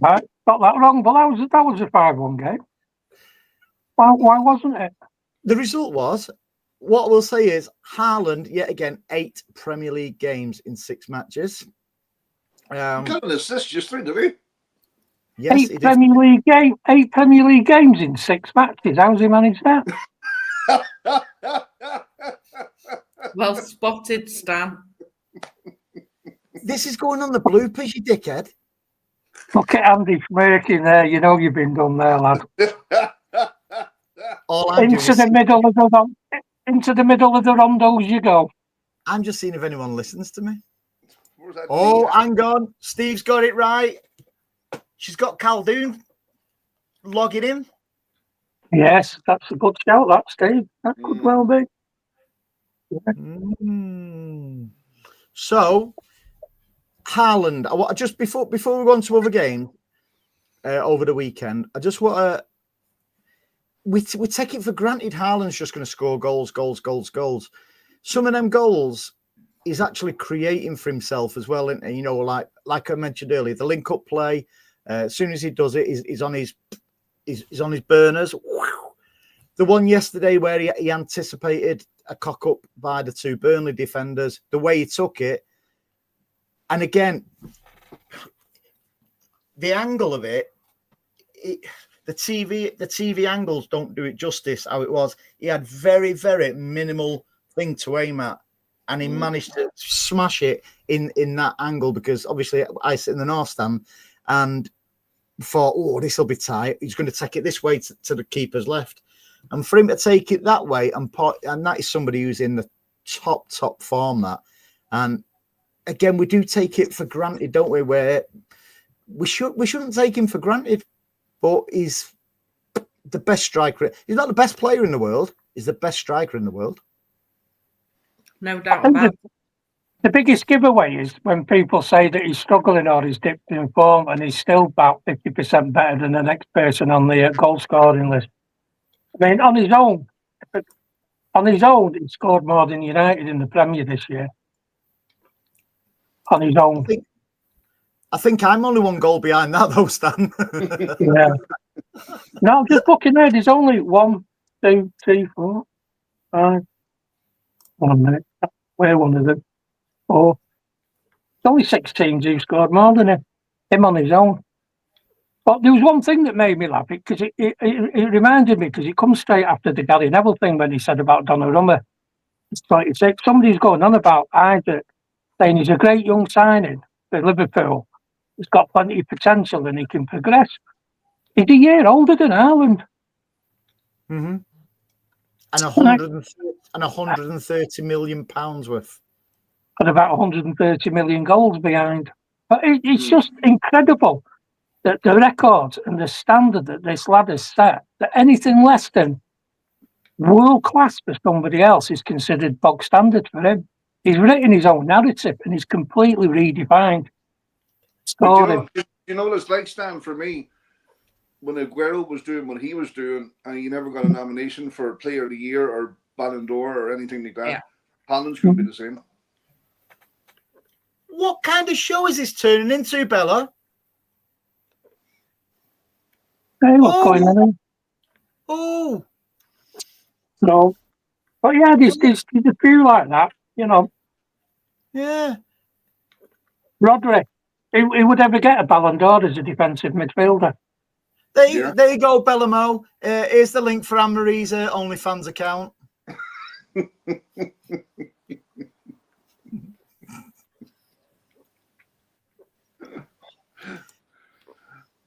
I got that wrong, but that was a 5-1 game. Why wasn't it? The result was. What we'll say is Haaland, yet again, 8 Premier League games in 6 matches. Got an assist just through, did he? Yes, 8 Premier League games in 6 matches. How's he managed that? Well spotted, Stan. This is going on the bloopers, you dickhead. Look at Andy smirking there. You know you've been done there, lad. Into the middle of the rondos you go. I'm just seeing if anyone listens to me. Oh, hang on. Steve's got it right. She's got Caldoon logging in. Yes, that's a good shout, that, Steve. That could well be. Yeah. So, Haaland, just before we go on to other games over the weekend, I just want to. We take it for granted Haaland's just going to score goals. Some of them goals he's actually creating for himself as well. And you know, like I mentioned earlier, the link-up play. As soon as he does it, he's on his burners. Wow. The one yesterday where he anticipated a cock up by the two Burnley defenders, the way he took it, and again, the angle of it, the TV angles don't do it justice. How it was, he had very, very minimal thing to aim at, and he managed to smash it in that angle, because obviously I sit in the north stand and thought, oh, this will be tight. He's going to take it this way to the keeper's left. And for him to take it that way, and that is somebody who's in the top form. That, and again, we do take it for granted, don't we? Where we shouldn't take him for granted, but he's the best striker. He's not the best player in the world. He's the best striker in the world. No doubt about it. The biggest giveaway is when people say that he's struggling or he's dipped in form, and he's still about 50% better than the next person on the goal scoring list. I mean, on his own, he scored more than United in the Premier this year. On his own. I think I'm only one goal behind that, though, Stan. Yeah. No, I'm just looking there. There's only 1, 2, 3, 4, 5. 1 minute. Where one of them? 4. There's only 6 teams who scored more than him on his own. But there was one thing that made me laugh, because it reminded me, because it comes straight after the Gary Neville thing when he said about Donnarumma. It's 26. Somebody's going on about Isaac, saying he's a great young signing for Liverpool. He's got plenty of potential and he can progress. He's a year older than Haaland. Mm-hmm. And 130 million pounds worth. And about 130 million goals behind. But it's just incredible that the record and the standard that this lad has set, that anything less than world class for somebody else is considered bog standard for him. He's written his own narrative and he's completely redefined. You know what it's like, Stan, for me? When Aguero was doing what he was doing, and he never got a nomination for Player of the Year or Ballon d'Or or anything like that, Haaland's going to be the same. What kind of show is this turning into, Bella? Hey, what's going on? Oh. No. But yeah, there's a few like that, you know. Yeah. Rodri, he would ever get a Ballon d'Or as a defensive midfielder. There you go, Bellamo. Here's the link for Anne-Marie's OnlyFans account.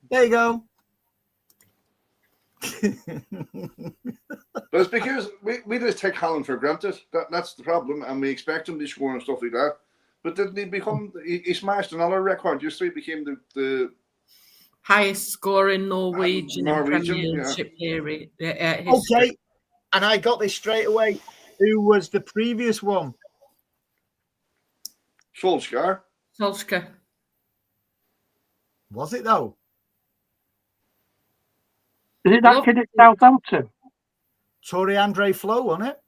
There you go. But it's because we just take Haaland for granted. That's the problem, and we expect him to score and stuff like that. But then he smashed another record. Just so he became the highest scoring Norwegian in Premiership period. Okay, and I got this straight away. Who was the previous one? Solskjaer. Was it though? Is it that kid at Southampton? Torre Andre Flo, wasn't it?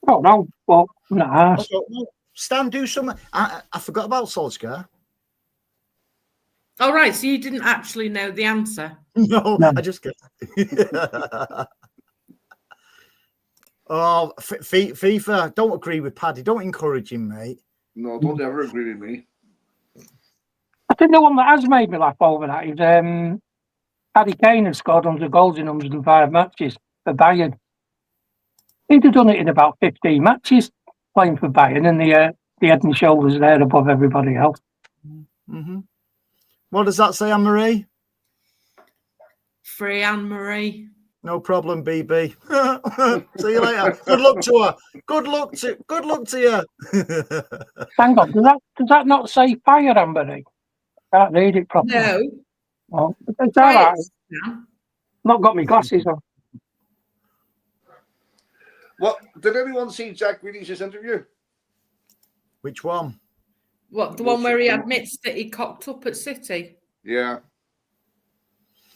Oh no, well, nah. Stan, do something. I forgot about Solskjaer. Oh, right. So you didn't actually know the answer? No. I just get. Oh, FIFA, don't agree with Paddy. Don't encourage him, mate. No, don't ever agree with me. I think the one that has made me laugh over that is Harry Kane has scored 100 goals in 105 matches for Bayern. He'd have done it in about 15 matches playing for Bayern, and the head and shoulders there above everybody else. Mm-hmm. What does that say, Anne-Marie? Free Anne-Marie. No problem, BB. See you later. Good luck to her. Good luck to you. Hang on, does that not say fire, Anne-Marie? Can't read it properly. No. Oh, it's all right. Not got my glasses on. What did anyone see Jack Grealish's interview? Which one? What, the one where he admits that he cocked up at City? Yeah.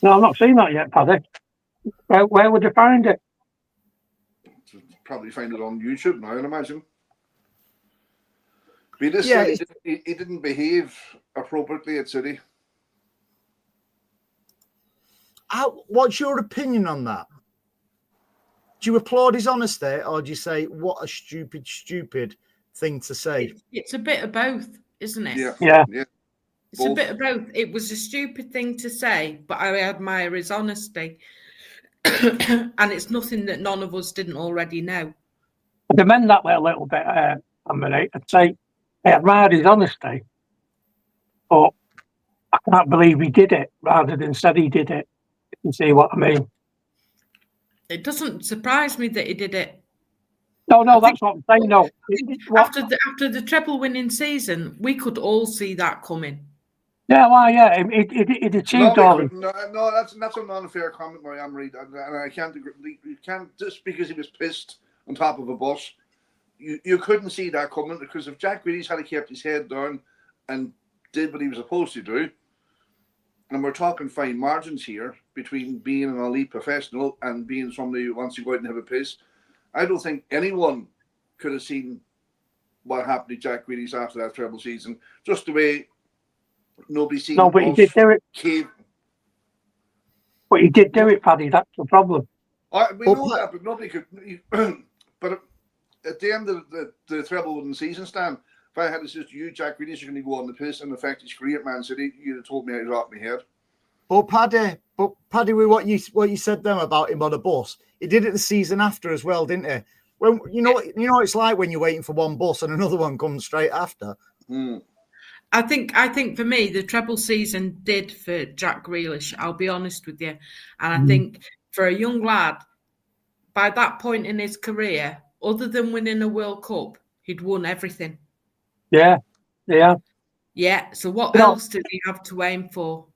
No, I've not seen that yet, Paddy. Where would you find it? Probably find it on YouTube now, I'd imagine. But he didn't behave appropriately at City. What's your opinion on that? Do you applaud his honesty, or do you say what a stupid thing to say? It's a bit of both, isn't it? Yeah. It's a bit of both. It was a stupid thing to say, but I admire his honesty. And it's nothing that none of us didn't already know. I'd amend that a little bit, Anne-Marie. I'd say I admire his honesty, but I can't believe he did it rather than said he did it. You see what I mean? It doesn't surprise me that he did it. No, that's what I'm saying. No, after the treble winning season, we could all see that coming. Yeah, well, yeah, it achieved all. No, that's an unfair comment, Anne-Marie, and I can't agree. You can't, just because he was pissed on top of a bus, you couldn't see that coming, because if Jack Grealish had kept his head down and did what he was supposed to do, and we're talking fine margins here between being an elite professional and being somebody who wants to go out and have a piss, I don't think anyone could have seen what happened to Jack Grealish after that treble season, just the way nobody seen. No, but he did do it. But he did do it, Paddy. That's the problem. We know that, but nobody could. But at the end of the treble winning season, Stan, if I had to say to you, Jack Grealish is going to go on the piss and affect his career at Man City, you'd have told me I was off my head. But Paddy, with what you said then about him on a bus, he did it the season after as well, didn't he? When you know what it's like when you're waiting for one bus and another one comes straight after. I think for me, the treble season did for Jack Grealish, I'll be honest with you. And I think for a young lad, by that point in his career, other than winning a World Cup, he'd won everything. Yeah. So what else did he have to aim for?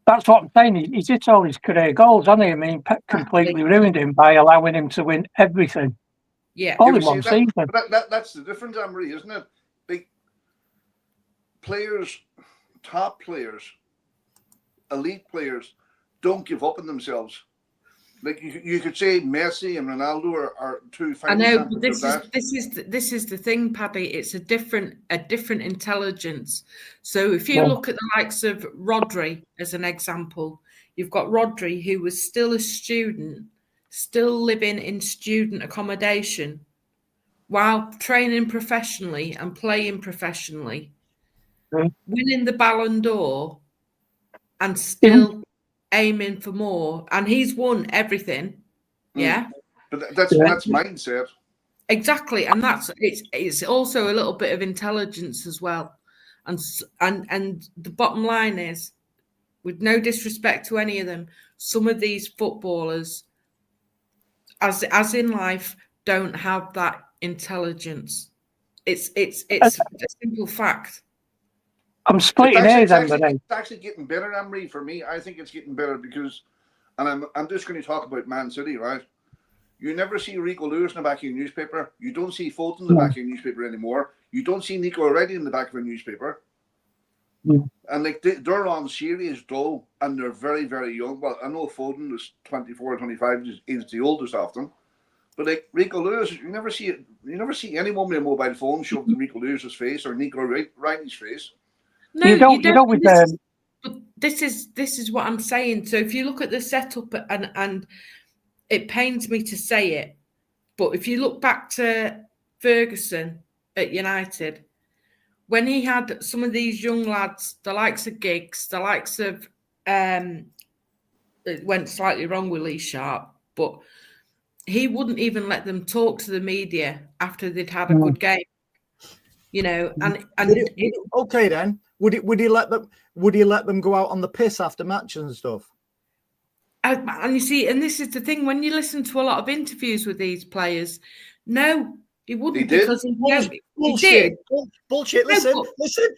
That's what I'm saying. He's hit all his career goals, hasn't he? I mean, Pep completely ruined him by allowing him to win everything. Yeah. All in one season. That's the difference, Anne-Marie, isn't it? Big players, top players, elite players don't give up on themselves. Like you could say Messi and Ronaldo are two. I know, but this is the thing, Paddy. It's a different intelligence. So if you look at the likes of Rodri as an example, you've got Rodri, who was still a student, still living in student accommodation, while training professionally and playing professionally, winning the Ballon d'Or, and still aiming for more, and he's won everything. Yeah, but that's mindset. Exactly, and it's also a little bit of intelligence as well. And the bottom line is, with no disrespect to any of them, some of these footballers, as in life, don't have that intelligence. It's a simple fact. I'm splitting hairs, It's actually getting better, Anne-Marie, for me. I think it's getting better because, and I'm just going to talk about Man City, right? You never see Rico Lewis in the back of your newspaper. You don't see Foden in the back of your newspaper anymore. You don't see Nico Already in the back of a newspaper. And like they're on serious dull, and they're very, very young. Well, I know Foden is 24 or 25, is the oldest of them. But like Rico Lewis, you never see anyone with a mobile phone shoved in Rico Lewis's face or Nico Riley's face. No, you don't. But this is what I'm saying. So if you look at the setup, and it pains me to say it, but if you look back to Ferguson at United, when he had some of these young lads, the likes of Giggs, the likes of it went slightly wrong with Lee Sharp, but he wouldn't even let them talk to the media after they'd had a good game. Okay then. Would he let them go out on the piss after matches and stuff? And you see, and this is the thing, when you listen to a lot of interviews with these players, no, he wouldn't. He did. Because Bullshit. He did. Bullshit.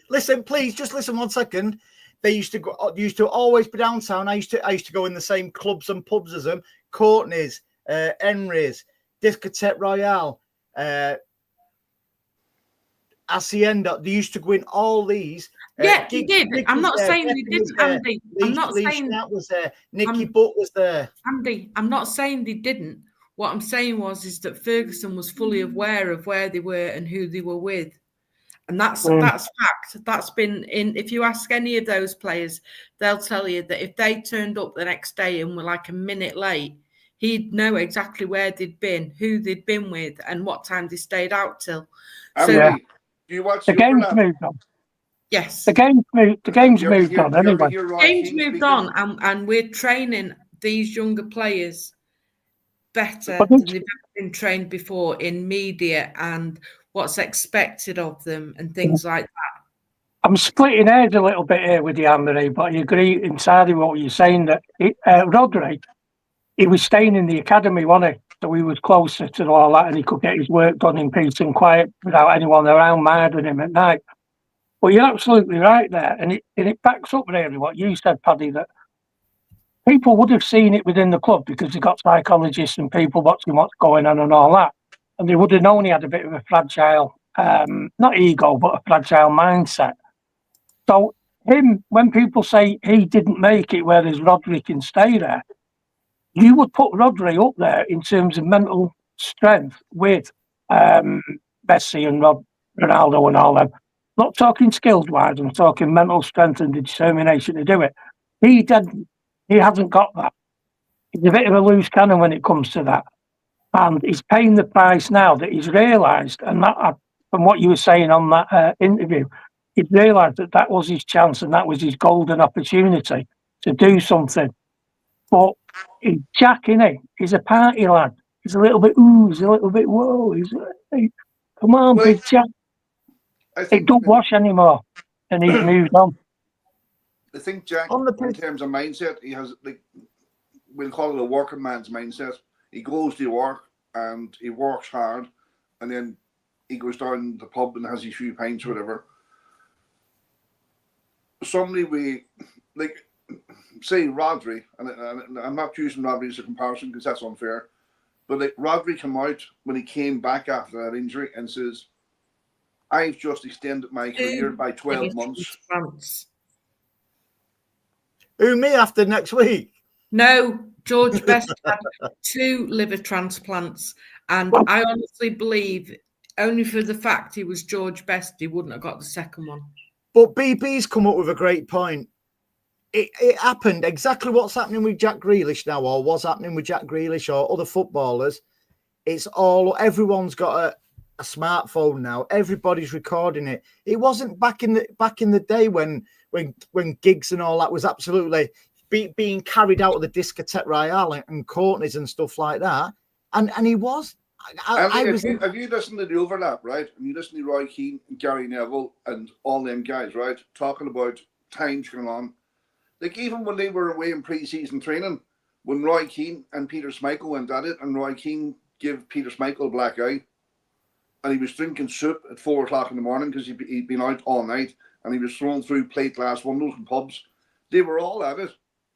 Listen, please, just listen 1 second. They used to always be downtown. I used to go in the same clubs and pubs as them. Courtney's, Henry's, Discotheque Royale, Hacienda. They used to go in all these. Yeah, he did. I'm not saying he didn't, Andy. I'm not saying that was there. Nicky Butt was there. Andy, I'm not saying they didn't. What I'm saying is that Ferguson was fully aware of where they were and who they were with. And that's fact. That's been in. If you ask any of those players, they'll tell you that if they turned up the next day and were like a minute late, he'd know exactly where they'd been, who they'd been with, and what time they stayed out till. So, do you watch the game's moved on. Yes, the game's moved on anyway. The game's moved on, and we're training these younger players better than they've ever been trained before in media and what's expected of them and things like that. I'm splitting hairs a little bit here with you, Anne-Marie, but I agree entirely with what you're saying, that Rodri, he was staying in the academy, wasn't he? So he was closer to all that and he could get his work done in peace and quiet without anyone around murdering him at night. But you're absolutely right there. And it backs up really what you said, Paddy, that people would have seen it within the club because they got psychologists and people watching what's going on and all that. And they would have known he had a bit of a fragile, not ego, but a fragile mindset. So when people say he didn't make it, whereas Rodri can stay there, you would put Rodri up there in terms of mental strength with Messi and Ronaldo and all them. Not talking skills-wise, I'm talking mental strength and the determination to do it. He hasn't got that. He's a bit of a loose cannon when it comes to that. And he's paying the price now that he's realised, and that, from what you were saying on that interview, he's realised that was his chance and that was his golden opportunity to do something. But Jack, innit? He's a party lad. He's a little bit he's a little bit whoa. Come on, big Jack. It don't wash anymore, and he's moved on. I think Jack, in terms of mindset, he has, like, we'll call it a working man's mindset. He goes to work and he works hard, and then he goes down the pub and has his few pints or whatever. Somebody say Rodri, and I'm not using Rodri as a comparison because that's unfair, but like Rodri came out when he came back after that injury and says, I've just extended my career by 12 months. Who, me, after next week? No, George Best had 2 liver transplants, and I honestly believe only for the fact he was George Best, he wouldn't have got the second one. But BB's come up with a great point. It happened exactly what's happening with Jack Grealish now, or was happening with Jack Grealish or other footballers. It's all, everyone's got a smartphone now. Everybody's recording it. It wasn't back in the day when gigs and all that was absolutely being carried out of the Discotheque Royale and Courtney's and stuff like that. And he was. Have you listened to the overlap, right? And you listen to Roy Keane, Gary Neville, and all them guys, right? Talking about times going on. Like, even when they were away in pre-season training, when Roy Keane and Peter Schmeichel went at it, and Roy Keane gave Peter Schmeichel a black eye, and he was drinking soup at 4 o'clock in the morning because he'd been out all night, and he was thrown through plate glass windows in pubs. They were all at it.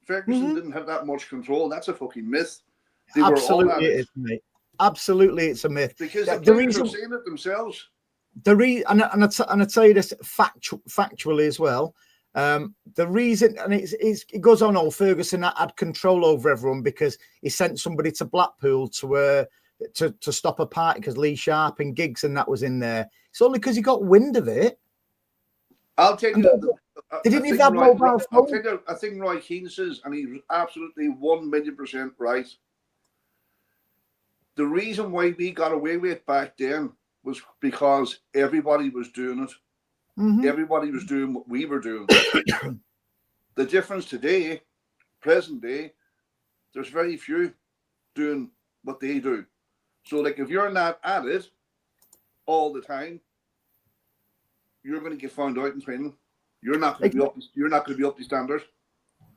Ferguson didn't have that much control. That's a fucking myth. They Absolutely were all at it. Is, mate. Absolutely, it's a myth. Because the reason are saying it themselves. And I tell you this factually as well. The reason, and it goes on. Oh, Ferguson had control over everyone because he sent somebody to Blackpool to stop a party because Lee Sharp and Giggs and that was in there. It's only because he got wind of it. I'll tell you. They didn't even have mobile phones. I think Roy Keane says, and he was absolutely 1,000,000% right. The reason why we got away with it back then was because everybody was doing it. Mm-hmm. Everybody was doing what we were doing. The difference today, present day, there's very few doing what they do. So, like, if you're not at it all the time, you're going to get found out in training. You're not going to be up. You're not going to be up to standard.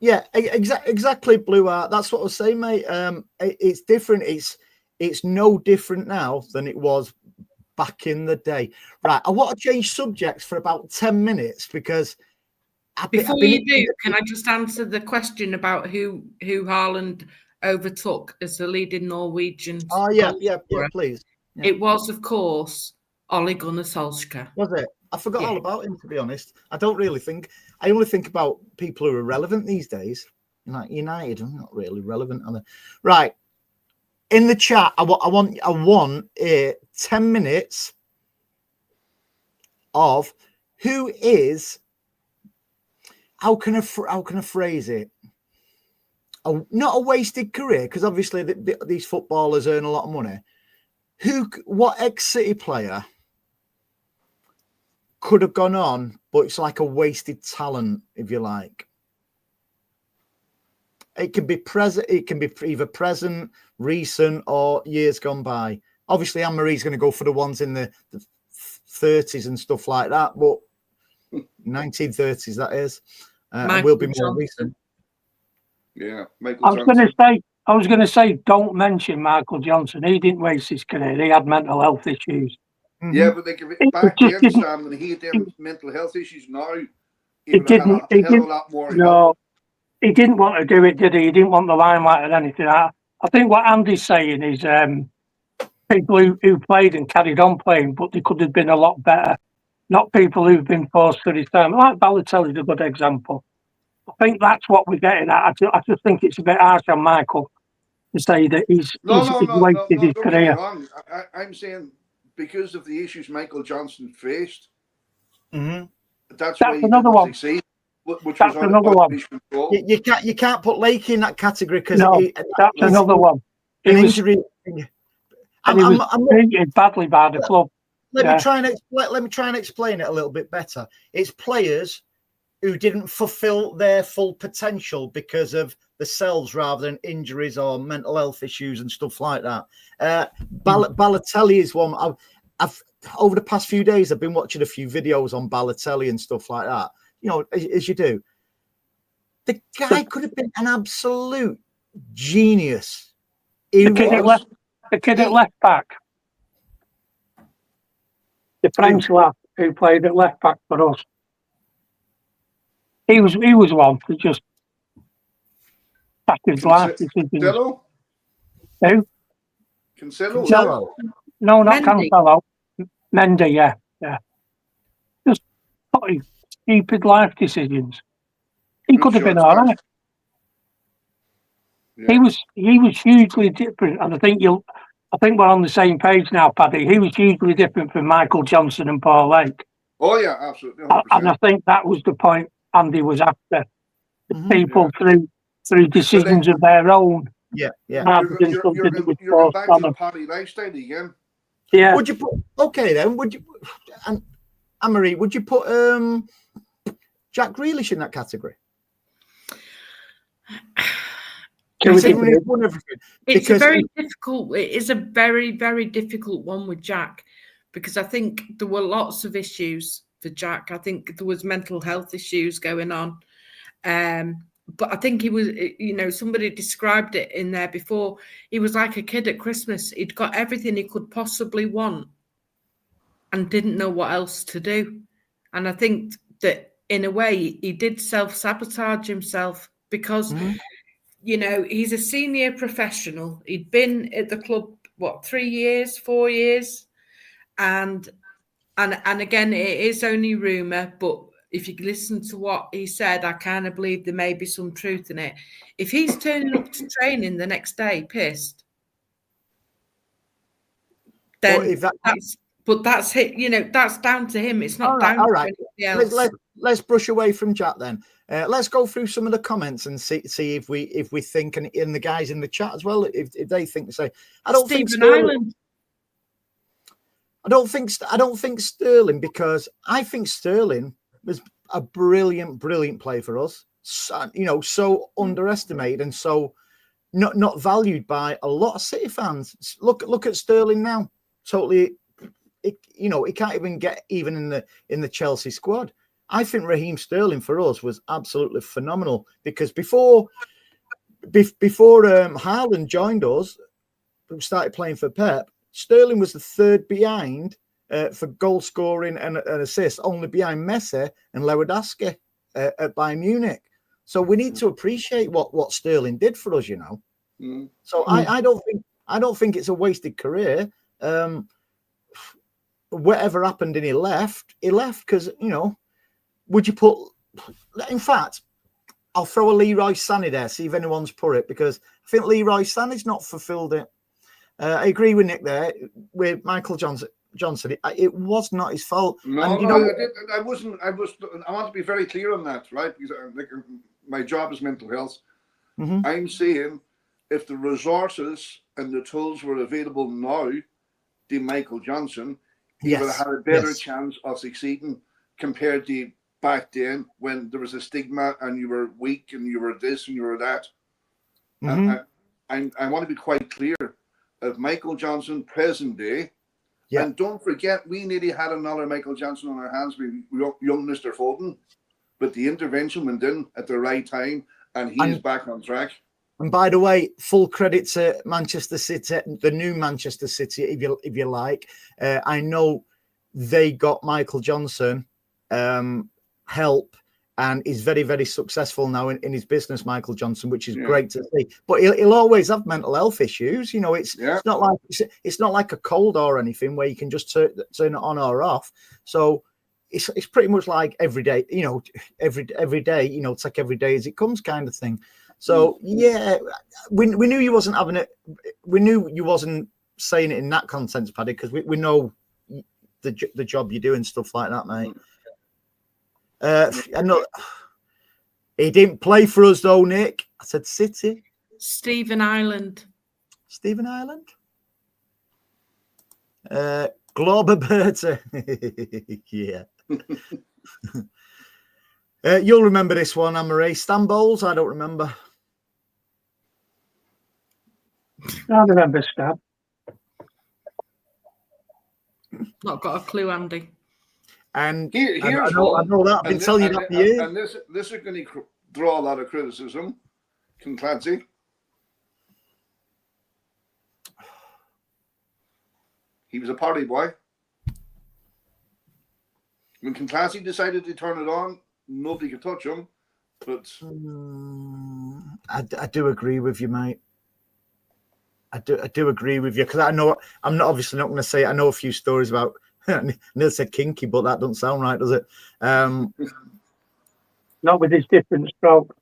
Yeah, exactly, Blue Art. That's what I was saying, mate. It's different. It's no different now than it was back in the day. Right, I want to change subjects for about 10 minutes because before you do, can I just answer the question about who Haaland overtook as the leading Norwegian? Oh yeah, please. Yeah. It was, of course, Ole Gunnar Solskjaer. Was it? I forgot all about him, to be honest. I only think about people who are relevant these days. Like United are not really relevant, are they? Right. In the chat, I want 10 minutes of who is, how can I phrase it? Not a wasted career, because obviously these footballers earn a lot of money. What ex-City player could have gone on, but it's like a wasted talent, if you like? It can be present. It can be either present, recent, or years gone by. Obviously, Anne-Marie's going to go for the ones in the 30s and stuff like that, but 1930s, that is. And will be more recent. Yeah, Michael I was going to say, don't mention Michael Johnson. He didn't waste his career. He had mental health issues. Mm-hmm. Yeah, but back then, Sam, when he had them mental health issues, now he would have had a hell of a lot more help. He didn't want to do it, did he? He didn't want the limelight or anything. I think what Andy's saying is people who played and carried on playing, but they could have been a lot better. Not people who've been forced to return. Like Balotelli's a good example. I think that's what we're getting at. I just think it's a bit harsh on Michael to say that he's wasted his career. I'm saying because of the issues Michael Johnson faced, that's another one. Succeed. That's another one. You can't put Lake in that category because that's another one. Injury. And he was treated badly by the club. Let me try and explain it a little bit better. It's players who didn't fulfill their full potential because of themselves rather than injuries or mental health issues and stuff like that. Balotelli is one. I've over the past few days, I've been watching a few videos on Balotelli and stuff like that. You know, as you do. The guy could have been an absolute genius. The kid at left back. The French lad who played at left back for us. He was one to just pack his life. Cancelo? Who? Cancelo? No, not Cancelo. Mendy, yeah. Just stupid life decisions. He could have been all right. Yeah. He was hugely different, and I think we're on the same page now, Paddy. He was hugely different from Michael Johnson and Paul Lake. Oh yeah, absolutely. 100%. And I think that was the point Andy was after. People through decisions of their own. Yeah. You're going back to the party lifestyle again. Yeah. Would you put Anne-Marie, would you put Jack Grealish in that category? It's a very difficult. It is a very, very difficult one with Jack, because I think there were lots of issues for Jack. I think there was mental health issues going on, but I think he was. Somebody described it in there before. He was like a kid at Christmas. He'd got everything he could possibly want, and didn't know what else to do. And I think that in a way he did self-sabotage himself because. He's a senior professional. He'd been at the club, 3 years, 4 years? And again, it is only rumour, but if you listen to what he said, I kind of believe there may be some truth in it. If he's turning up to training the next day pissed, then that's it. That's down to him. It's not down to anybody else. Let's brush away from Jack then. Let's go through some of the comments and see if we think, and in the guys in the chat as well, if they think the same. I don't think Sterling, because I think Sterling was a brilliant player for us. So underestimated and so not valued by a lot of City fans. Look at Sterling now. Totally, he can't even get in the Chelsea squad. I think Raheem Sterling for us was absolutely phenomenal, because before Haaland joined us, we started playing for Pep. Sterling was the third behind for goal scoring and assists, only behind Messi and Lewandowski at Bayern Munich. So we need to appreciate what Sterling did for us, So I don't think it's a wasted career. Whatever happened and he left because would you put? In fact, I'll throw a Leroy Sané there, see if anyone's put it, because I think Leroy Sané's not fulfilled it. I agree with Nick there with Michael Johnson. Johnson, it was not his fault. No, and you no, know, I wasn't. I want to be very clear on that, right? Because my job is mental health. Mm-hmm. I'm saying if the resources and the tools were available now to Michael Johnson, he would have had a better chance of succeeding compared to back then when there was a stigma and you were weak and you were this and you were that. Mm-hmm. I want to be quite clear. If Michael Johnson, present day, and don't forget, we nearly had another Michael Johnson on our hands with young Mr. Foden, but the intervention went in at the right time, and he's back on track. And by the way, full credit to Manchester City, the new Manchester City, if you like. I know they got Michael Johnson help, and he's very, very successful now in his business, Michael Johnson, which is great to see. But he'll always have mental health issues. You know, it's not like a cold or anything where you can just turn it on or off. So it's pretty much like every day. You know, every day. You know, take every day as it comes, kind of thing. So yeah, we knew you wasn't having it. We knew you wasn't saying it in that context, Paddy, because we know the job you do and stuff like that, mate. I know he didn't play for us though, Nick. I said City. Stephen Ireland. Stephen Ireland. Glober Berta. Yeah. You'll remember this one, Anne-Marie. Stan Bowles, I don't remember. I remember Stan. Not got a clue, Andy. And here's I know that. I've been telling you that for years. And this is going to draw a lot of criticism. Clancy. He was a party boy. When Clancy decided to turn it on, nobody could touch him. But I do agree with you, mate. I do agree with you, because I know I'm not obviously not going to say it. I know a few stories about. Neil said kinky, but that doesn't sound right, does it? Not with his different stroke.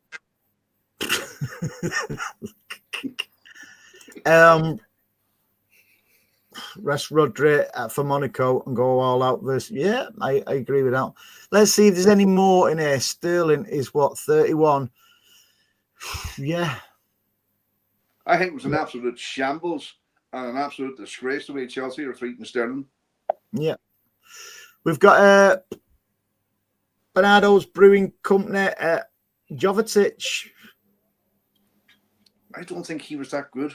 Rest Rodri for Monaco and go all out versus. Yeah, I agree with that. Let's see if there's any more in here. Sterling is what, 31? Yeah. I think it was an absolute shambles and an absolute disgrace the way Chelsea are treating Sterling. Yeah. We've got Bernardo's Brewing Company, Jovetic. I don't think he was that good.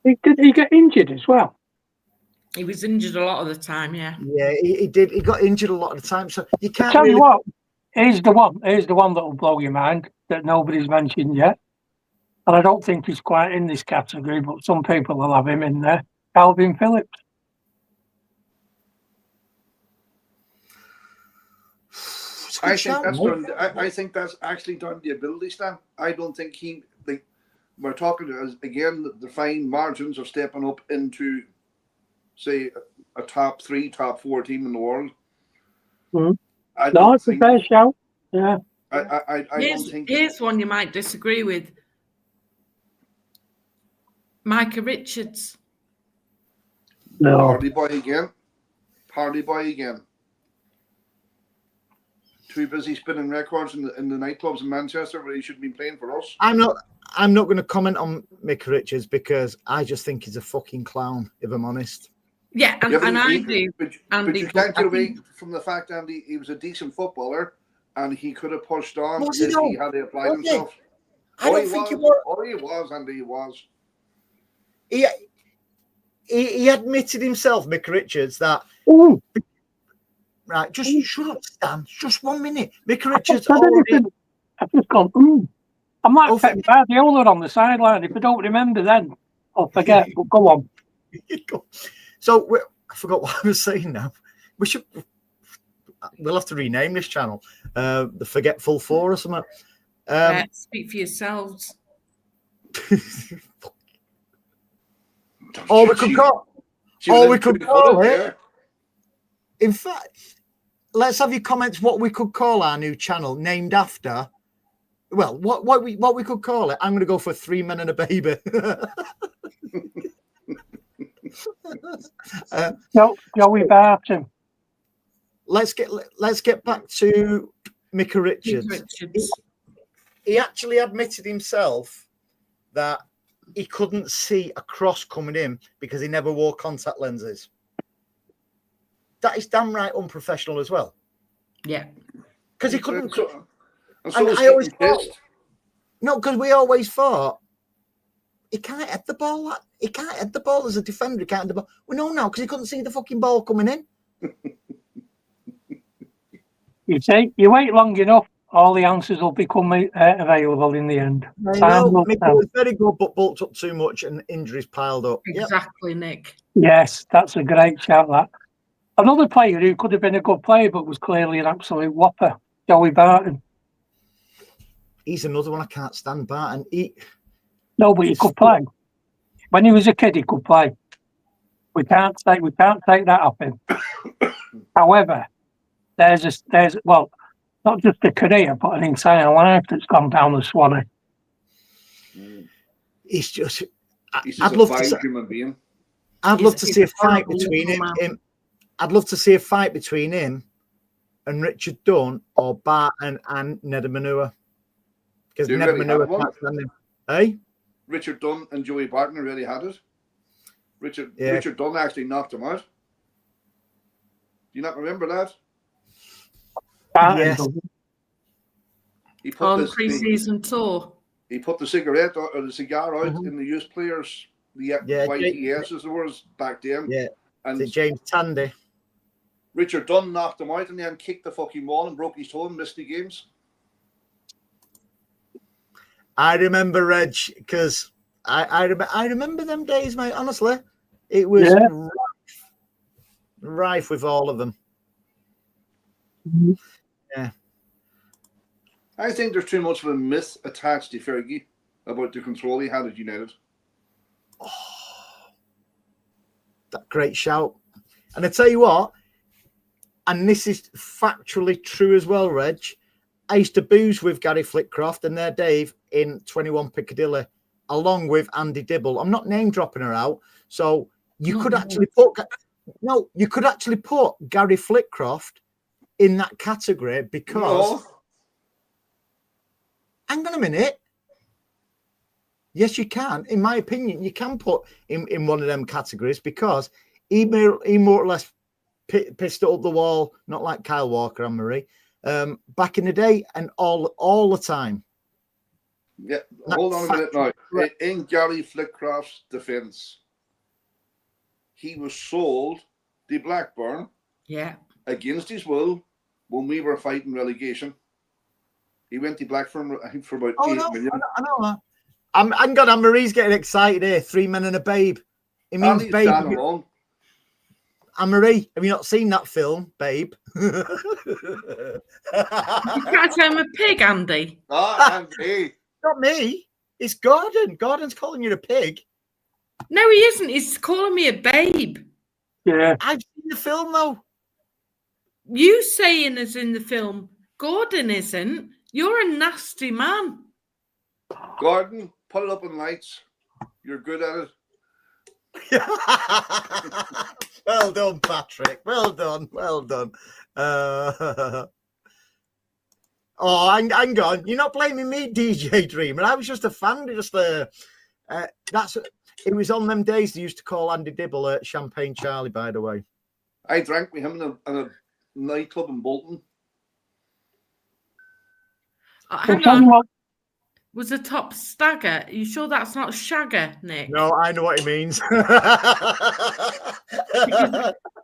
Did he get injured as well? He was injured a lot of the time, yeah. Yeah, he did. He got injured a lot of the time. So you can't Tell you what, here's the one that will blow your mind that nobody's mentioned yet. And I don't think he's quite in this category, but some people will have him in there. Calvin Phillips. I think that's actually down to the ability, Stan. I don't think we're talking again the fine margins of stepping up into, say, a top 3, top 4 team in the world. Mm-hmm. No, it's a fair shout. Yeah. I don't think. Here's one you might disagree with. Micah Richards. No. Party boy again. Too busy spinning records in the nightclubs in Manchester where he should be playing for us. I'm not going to comment on Micah Richards because I just think he's a fucking clown, if I'm honest. Yeah, and I do. But you can't get away from the fact, Andy, he was a decent footballer and he could have pushed on if he had to apply himself. I don't think he was. Oh, he was, Andy, he was. He admitted himself, Micah Richards, that... Ooh. Right, just shut up, Stan. Just 1 minute. Micah Richards I've just gone, I might have Pep Guardiola on the sideline. If I don't remember then, I'll forget. But go on. So, I forgot what I was saying now. We'll have to rename this channel. The Forgetful Four or something. Speak for yourselves. We could call it. In fact, let's have your comments what we could call our new channel named after. Well, what we could call it. I'm going to go for 3 Men and a Baby. Joey Barton. Let's get back to Micah Richards. He actually admitted himself that he couldn't see a cross coming in because he never wore contact lenses. That is damn right unprofessional as well. Yeah. Because he couldn't. And I always thought, no, because we always thought he can't hit the ball. He can't hit the ball as a defender. He can't hit the ball. We know now because he couldn't see the fucking ball coming in. You say you wait long enough, all the answers will become available in the end. I know. Mick was very good, but bulked up too much and injuries piled up. Exactly, yep. Nick. Yes, that's a great shout. That another player who could have been a good player, but was clearly an absolute whopper, Joey Barton. He's another one I can't stand. Barton. No, but he could play. When he was a kid, he could play. We can't take that off him. However, there's not just a career, but an entire life that's gone down the Swanee. He's just. I'd love to human being. I'd love to see a fight between him. I'd love to see a fight between him and Richard Dunn or Barton and Nedda Manua. Because Nedda Manua can't stand him. Hey? Richard Dunn and Joey Barton already had it. Richard Dunn actually knocked him out. Do you not remember that? Yes. He put on pre-season tour. He put the cigarette or the cigar out in the youth players, the YTS as it was back then. Yeah. And James Tandy. Richard Dunn knocked him out and then kicked the fucking wall and broke his toe and missed the games. I remember, Reg, because I remember them days, mate. Honestly, it was rife with all of them. Mm-hmm. Yeah. I think there's too much of a myth attached to Fergie about the control he had at United. Oh, that great shout. And I tell you what, and this is factually true as well, Reg, I used to booze with Gary Flitcroft and their Dave in 21 Piccadilly, along with Andy Dibble. I'm not name dropping her out. So you could actually put Gary Flitcroft in that category because hang on a minute. Yes, you can. In my opinion, you can put him in one of them categories because he more or less pissed it up the wall, not like Kyle Walker and Marie, back in the day and all the time. Yeah, hold on a minute now. In Gary Flitcroft's defence, he was sold to Blackburn against his will when we were fighting relegation. He went to Blackburn, I think, for about 8 million. I know. I'm gonna. Marie's getting excited here. 3 Men and a Babe. It means babe. Anne-Marie, have you not seen that film, Babe? You can't say I'm a pig, Andy. Andy. Not me. It's Gordon. Gordon's calling you a pig. No, he isn't. He's calling me a babe. Yeah. I've seen the film, though. You saying as in the film, Gordon isn't. You're a nasty man. Gordon, put it up in lights. You're good at it. Well done, Patrick. Well done. Hang on. You're not blaming me, DJ Dreamer. I was just a fan. It was on them days they used to call Andy Dibble Champagne Charlie, by the way. I drank with him in a nightclub in Bolton. Hang on. Was the top stagger? Are you sure that's not shagger, Nick? No, I know what he means.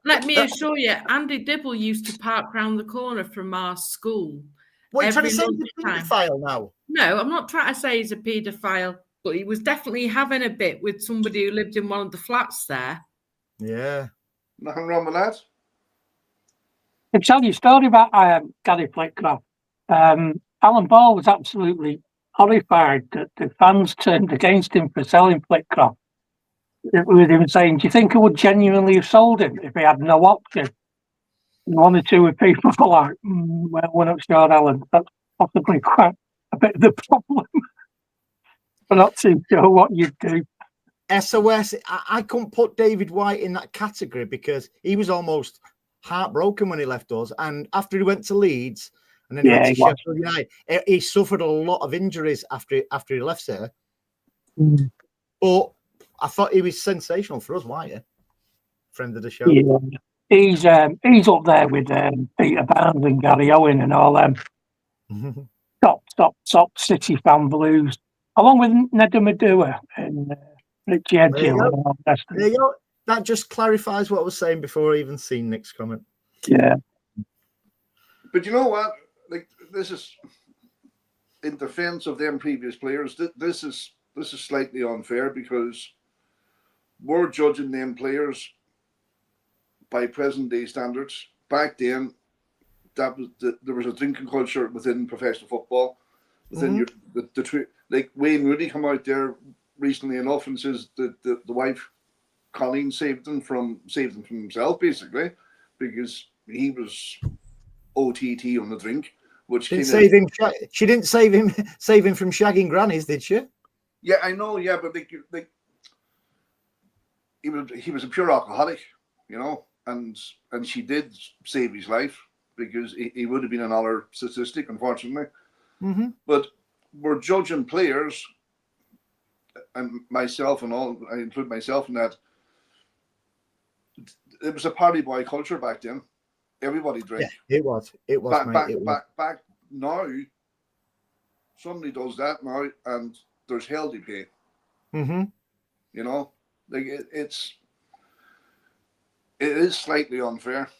Let me assure you, Andy Dibble used to park round the corner from our school. What, are you trying to say he's a paedophile now? No, I'm not trying to say he's a paedophile, but he was definitely having a bit with somebody who lived in one of the flats there. Yeah. Nothing wrong with that. I'll tell you a story about Gary Flitcroft. Alan Ball was absolutely horrified that the fans turned against him for selling Flitcroft. With him saying, do you think I would genuinely have sold him if he had no option? And one or two of people were like, well, we're not sure, Alan. That's possibly quite a bit of the problem. We're not too sure what you'd do. SOS. I couldn't put David White in that category because he was almost heartbroken when he left us. And after he went to Leeds and then he went to Sheffield United, he suffered a lot of injuries after he left there. Mm. But I thought he was sensational for us, White. Friend of the show. Yeah. He's up there with Peter Barnes and Gary Owen and all them top City fan blues, along with Neda Madua and Richie Edgill and all that. There you go. That just clarifies what I was saying before I even seen Nick's comment. Yeah. But you know what? Like, this is in defense of them previous players. This is slightly unfair because we're judging them players by present day standards. Back then, there was a drinking culture within professional football. Within like Wayne Rooney come out there recently enough and says that the wife Colleen saved him from himself, basically, because he was OTT on the drink. Which didn't save him. She didn't save him from shagging grannies, did she? Yeah, I know. Yeah, but like he was a pure alcoholic, you know, and she did save his life because he would have been another statistic, unfortunately. Mm-hmm. But we're judging players, and myself and all, I include myself in that. It was a party boy culture back then. Everybody drank. Yeah, it was. Back now, somebody does that now, and there's hell to pay. Mm-hmm. You know, like it is slightly unfair.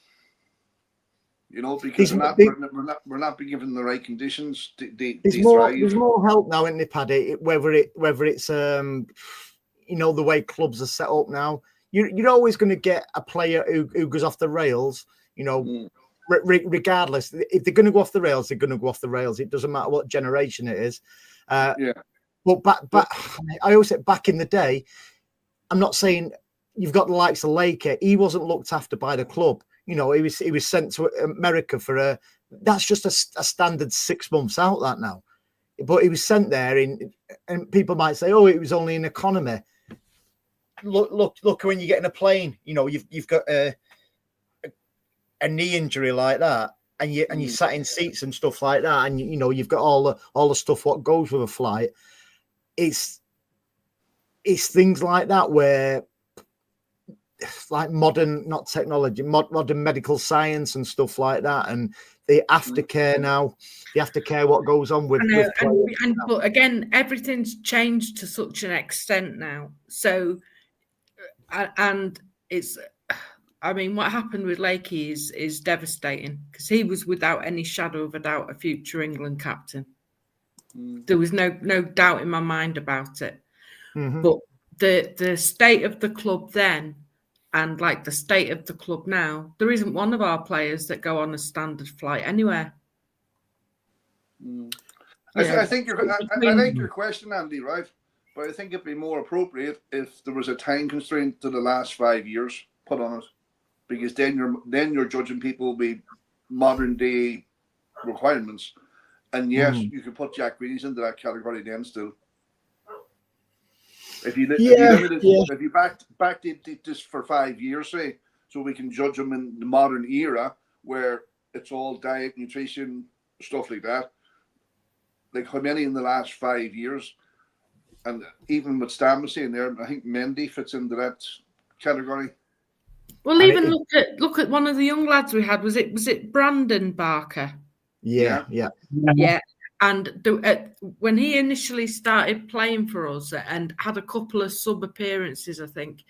You know, because we're not being given the right conditions. There's more help now in the Paddy. Whether it's you know, the way clubs are set up now. You're always going to get a player who goes off the rails. You know, regardless, if they're going to go off the rails, they're going to go off the rails. It doesn't matter what generation it is. Yeah. But I always say back in the day, I'm not saying you've got the likes of Laker. He wasn't looked after by the club. You know, he was sent to America for that's just a standard 6 months out that now. But he was sent there and people might say, oh, it was only an economy. Look when you get in a plane, you know, you've got a knee injury like that, and you sat in seats and stuff like that, and you know you've got all the stuff what goes with a flight. It's things like that where like modern, not technology, modern medical science and stuff like that, and the aftercare now, the aftercare what goes on with but again, everything's changed to such an extent now. So, and it's, I mean, what happened with Lakey is devastating because he was without any shadow of a doubt a future England captain. There was no doubt in my mind about it. Mm-hmm. But the state of the club then and like the state of the club now, there isn't one of our players that go on a standard flight anywhere. I think I like your question, Andy, right? But I think it'd be more appropriate if there was a time constraint to the last 5 years put on it, because then you're judging people by modern day requirements. And yes, you could put Jack Greenies into that category then still. If you backed it just for 5 years, say, so we can judge them in the modern era where it's all diet, nutrition, stuff like that. Like how many in the last 5 years? And even with Stan was saying there, I think Mendy fits into that category. Well, even look at one of the young lads we had. Was it Brandon Barker? Yeah. And when he initially started playing for us and had a couple of sub appearances, I think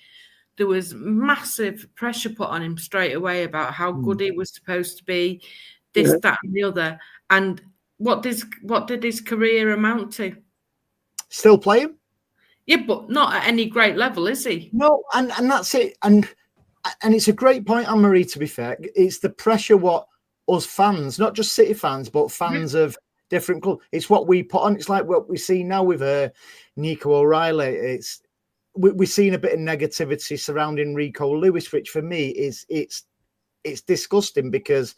there was massive pressure put on him straight away about how good he was supposed to be, this, that, and the other. And what did his career amount to? Still playing? Yeah, but not at any great level, is he? No, and that's it. And it's a great point, Anne-Marie, to be fair. It's the pressure what us fans, not just City fans, but fans of different clubs, it's what we put on. It's like what we see now with Nico O'Reilly. We're seeing a bit of negativity surrounding Rico Lewis, which for me it's disgusting because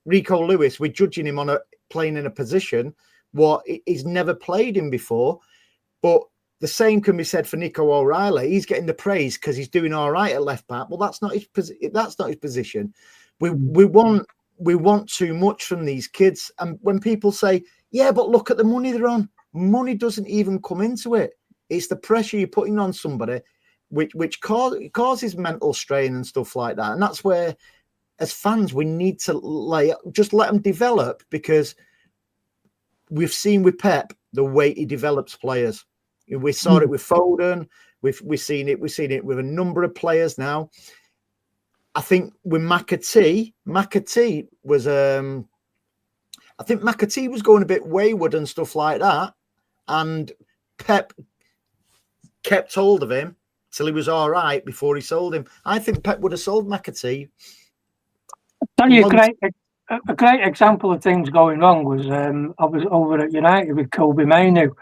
Rico Lewis, we're judging him on playing in a position what he's never played in before. But the same can be said for Nico O'Reilly. He's getting the praise because he's doing all right at left back. Well, that's not his position. We want too much from these kids. And when people say, yeah, but look at the money they're on, money doesn't even come into it. It's the pressure you're putting on somebody, which causes mental strain and stuff like that. And that's where, as fans, we need to just let them develop, because we've seen with Pep the way he develops players. We saw it with Foden. We've seen it with a number of players now. I think with McAtee was I think McAtee was going a bit wayward and stuff like that, and Pep kept hold of him till he was all right before he sold him. I think Pep would have sold McAtee. I'll tell you a great example of things going wrong was I was over at United with Kobe Mainoo.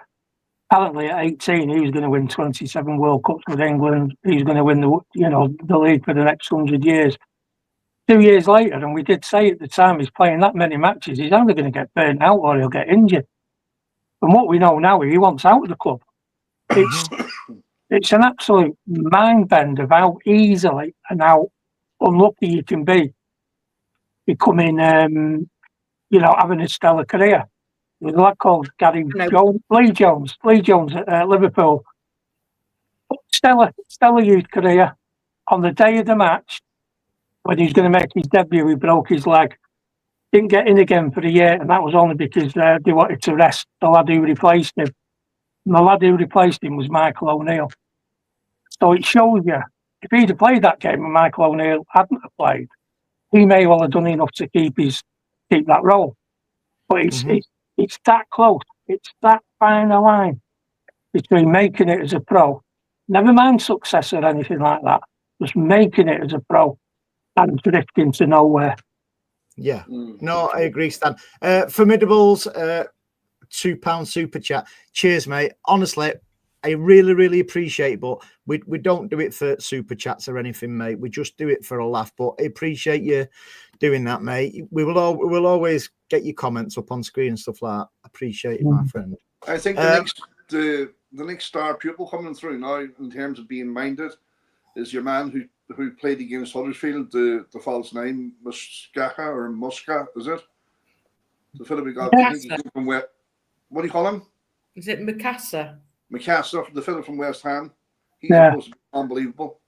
Apparently at 18 he was going to win 27 World Cups with England. He's going to win the league for the next 100 years. 2 years later, and we did say at the time, he's playing that many matches, he's either going to get burnt out or he'll get injured. And what we know now, he wants out of the club. It's an absolute mind bend of how easily and how unlucky you can be becoming, having a stellar career. There's a lad called Lee Jones at Liverpool. Stellar youth career. On the day of the match, when he was going to make his debut, he broke his leg. Didn't get in again for a year, and that was only because they wanted to rest the lad who replaced him. And the lad who replaced him was Michael O'Neill. So it shows you, if he'd have played that game and Michael O'Neill hadn't have played, he may well have done enough to keep that role. But it's that close. It's that fine a line between making it as a pro, never mind success or anything like that, just making it as a pro and drifting to nowhere. Yeah. No, I agree, Stan. Formidables, £2 super chat. Cheers, mate. Honestly, I really, really appreciate it, but we don't do it for super chats or anything, mate. We just do it for a laugh. But I appreciate you doing that, mate. We will always get your comments up on screen and stuff like that. Appreciate it, my friend. I think the next star pupil coming through now in terms of being minded is your man who played against Huddersfield, the false name, Muska, is it? The fellow we got, I think he came from where? What do you call him? Is it Mikasa? Mikasa, the fellow from West Ham. He's supposed to be unbelievable.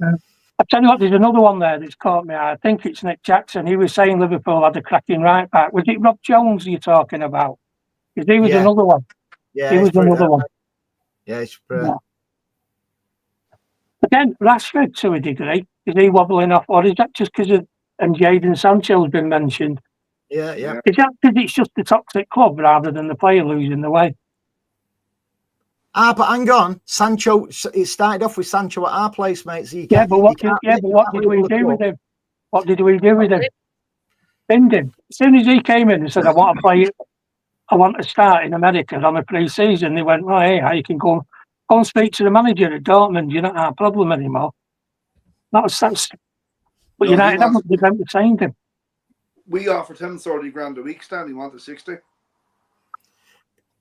Yeah. I tell you what, there's another one there that's caught me. I think it's Nick Jackson. He was saying Liverpool had a cracking right back. Was it Rob Jones you're talking about? Because he was another one. Yeah, he was another one. Yeah, it's brilliant. Again, Rashford to a degree. Is he wobbling off, or is that just because and Jadon Sancho's been mentioned? Yeah. Is that because it's just the toxic club rather than the player losing the way? But hang on, Sancho. It started off with Sancho at our place, mate. So but what did we do with him? What did we do with him? Binned him. As soon as he came in and said, "I want to play. I want to start in America on a pre-season," they went, "Oh, hey, you can go and speak to the manager at Dortmund. You're not our problem anymore." That's. But United haven't retained him. We offered him 30 grand a week, Stan. He wanted 60.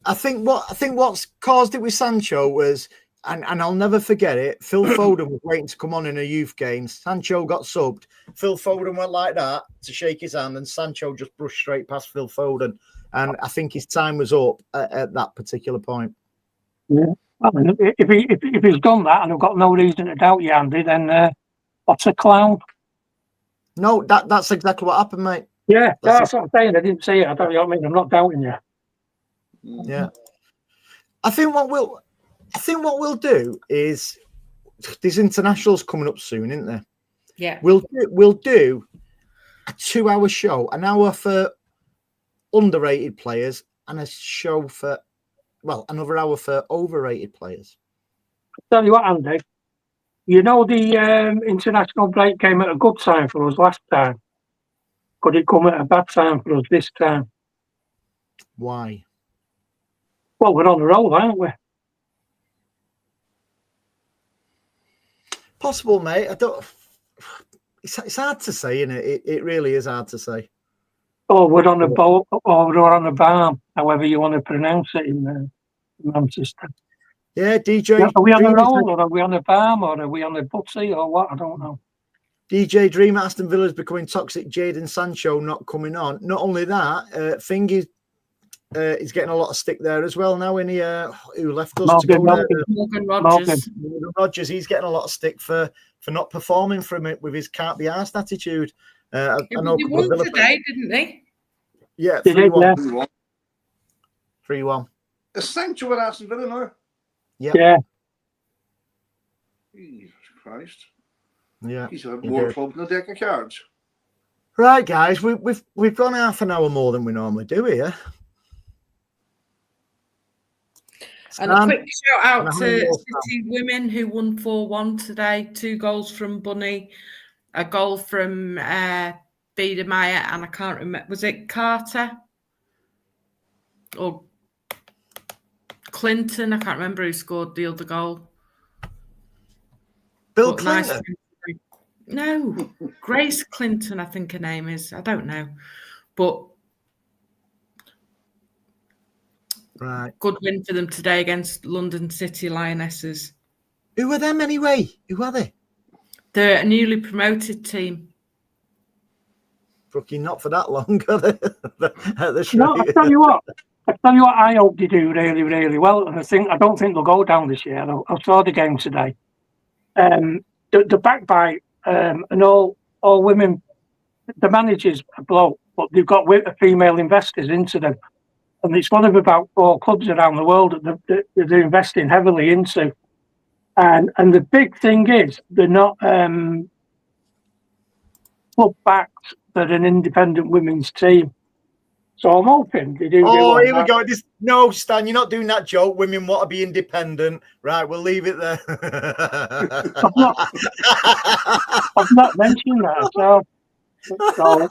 I think what's caused it with Sancho was, and I'll never forget it, Phil Foden was waiting to come on in a youth game. Sancho got subbed. Phil Foden went like that to shake his hand, and Sancho just brushed straight past Phil Foden. And I think his time was up at that particular point. Yeah. Well, if he's done that, and I've got no reason to doubt you, Andy, then what's a clown? No, that's exactly what happened, mate. Yeah, that's what I'm saying. I didn't say it. I don't know what I mean. I'm not doubting you. Yeah, I think what we'll do is these internationals coming up soon, isn't there? Yeah, we'll do a 2-hour show, an hour for underrated players, and a show for another hour for overrated players. Tell you what, Andy, you know the international break came at a good time for us last time. Could it come at a bad time for us this time? Why? Well, we're on a roll, aren't we? Possible, mate. I don't. It's hard to say, isn't it? It really is hard to say. Or we're on a boat, or we're on a barn, however you want to pronounce it in Manchester. Yeah, DJ. Are we on a roll, or are we on a farm, or are we on a butty, or what? I don't know. DJ Dream at Aston Villa's becoming toxic. Jadon Sancho not coming on. Not only that, Fingy is getting a lot of stick there as well now. Who left us to go there? Morgan Rogers. Morgan Rogers. He's getting a lot of stick for not performing from it with his can't be arsed attitude. I know They won today, didn't they? Yeah, 3-1. 3-1. Is Sancho at Aston Villa now? Yep. Yeah. Jesus Christ. Yeah. He's had more clubs than a deck of cards. Right, guys, we've gone half an hour more than we normally do here. And a quick shout out to City women who won 4-1 today. 2 goals from Bunny, a goal from Biedermeier, and I can't remember, was it Carter or Clinton? I can't remember who scored the other goal. Bill Clinton? No, Grace Clinton, I think her name is. I don't know. But right, good win for them today against London City Lionesses. Who are them anyway? Who are they? They're a newly promoted team. Fucking not for that long, are they? No, I tell you what, I hope they do really, really well. And I don't think they'll go down this year. I saw the game today. The backbite and all women, the managers are bloke, but they've got female investors into them. And it's one of about 4 clubs around the world that they're investing heavily into. And the big thing is they're not club backed, they're an independent women's team. So I'm hoping they do. Oh, here we go. No, Stan, you're not doing that joke. Women want to be independent. Right, we'll leave it there. I've not mentioned that. So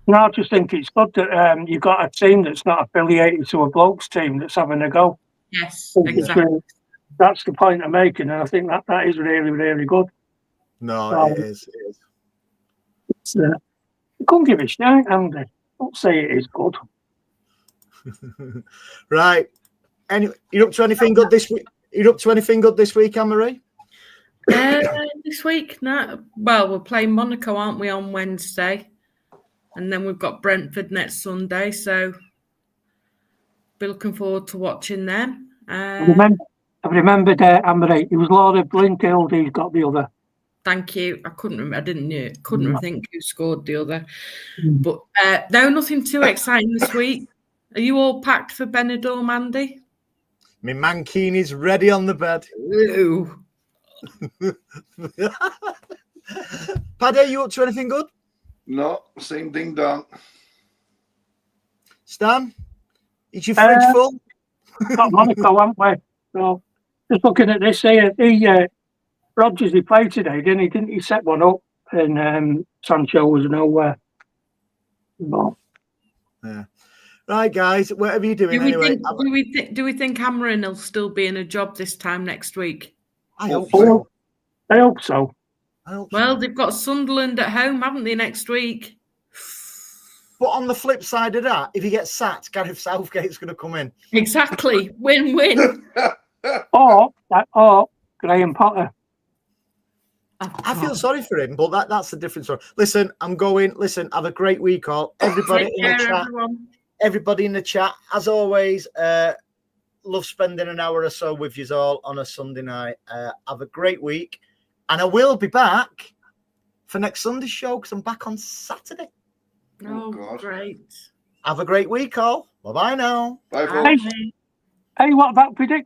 no, I just think it's good that you've got a team that's not affiliated to a blokes team that's having a go. Yes, exactly. That's the point I'm making, and I think that is really, really good. No, it is. You couldn't give a shit, Andy. Don't say it is good. Right. You up to anything good this week? You up to anything good this week, Anne-Marie? This week? No. Well, we're playing Monaco, aren't we, on Wednesday? And then we've got Brentford next Sunday. So be looking forward to watching them. I remembered, Anne-Marie, it was Laura Blinkhill who's got the other. Thank you. I couldn't remember. Couldn't think who scored the other. But no, nothing too exciting this week. Are you all packed for Benidorm, Andy? My mankini's ready on the bed. Ooh. Paddy, you up to anything good? No, same ding dong. Stan, is your fridge full? Got Monaco, haven't we? So just looking at this here, Rogers, he played today, didn't he? Didn't he set one up? And Sancho was nowhere. No. Yeah. Right, guys, whatever you're doing anyway. Do we think Cameron will still be in a job this time next week? I hope so. I hope so. Well, they've got Sunderland at home, haven't they, next week? But on the flip side of that, if he gets sacked, Gareth Southgate's going to come in. Exactly. Win-win. or Graham Potter. I feel sorry for him, but that's the difference. Listen, I'm going. Listen, have a great week, all. Everybody in the chat. Everybody in the chat, as always, love spending an hour or so with you all on a Sunday night. Have a great week. And I will be back for next Sunday's show because I'm back on Saturday. Oh, great. Have a great week, all. Bye-bye now. Bye, folks. Hey, what about prediction?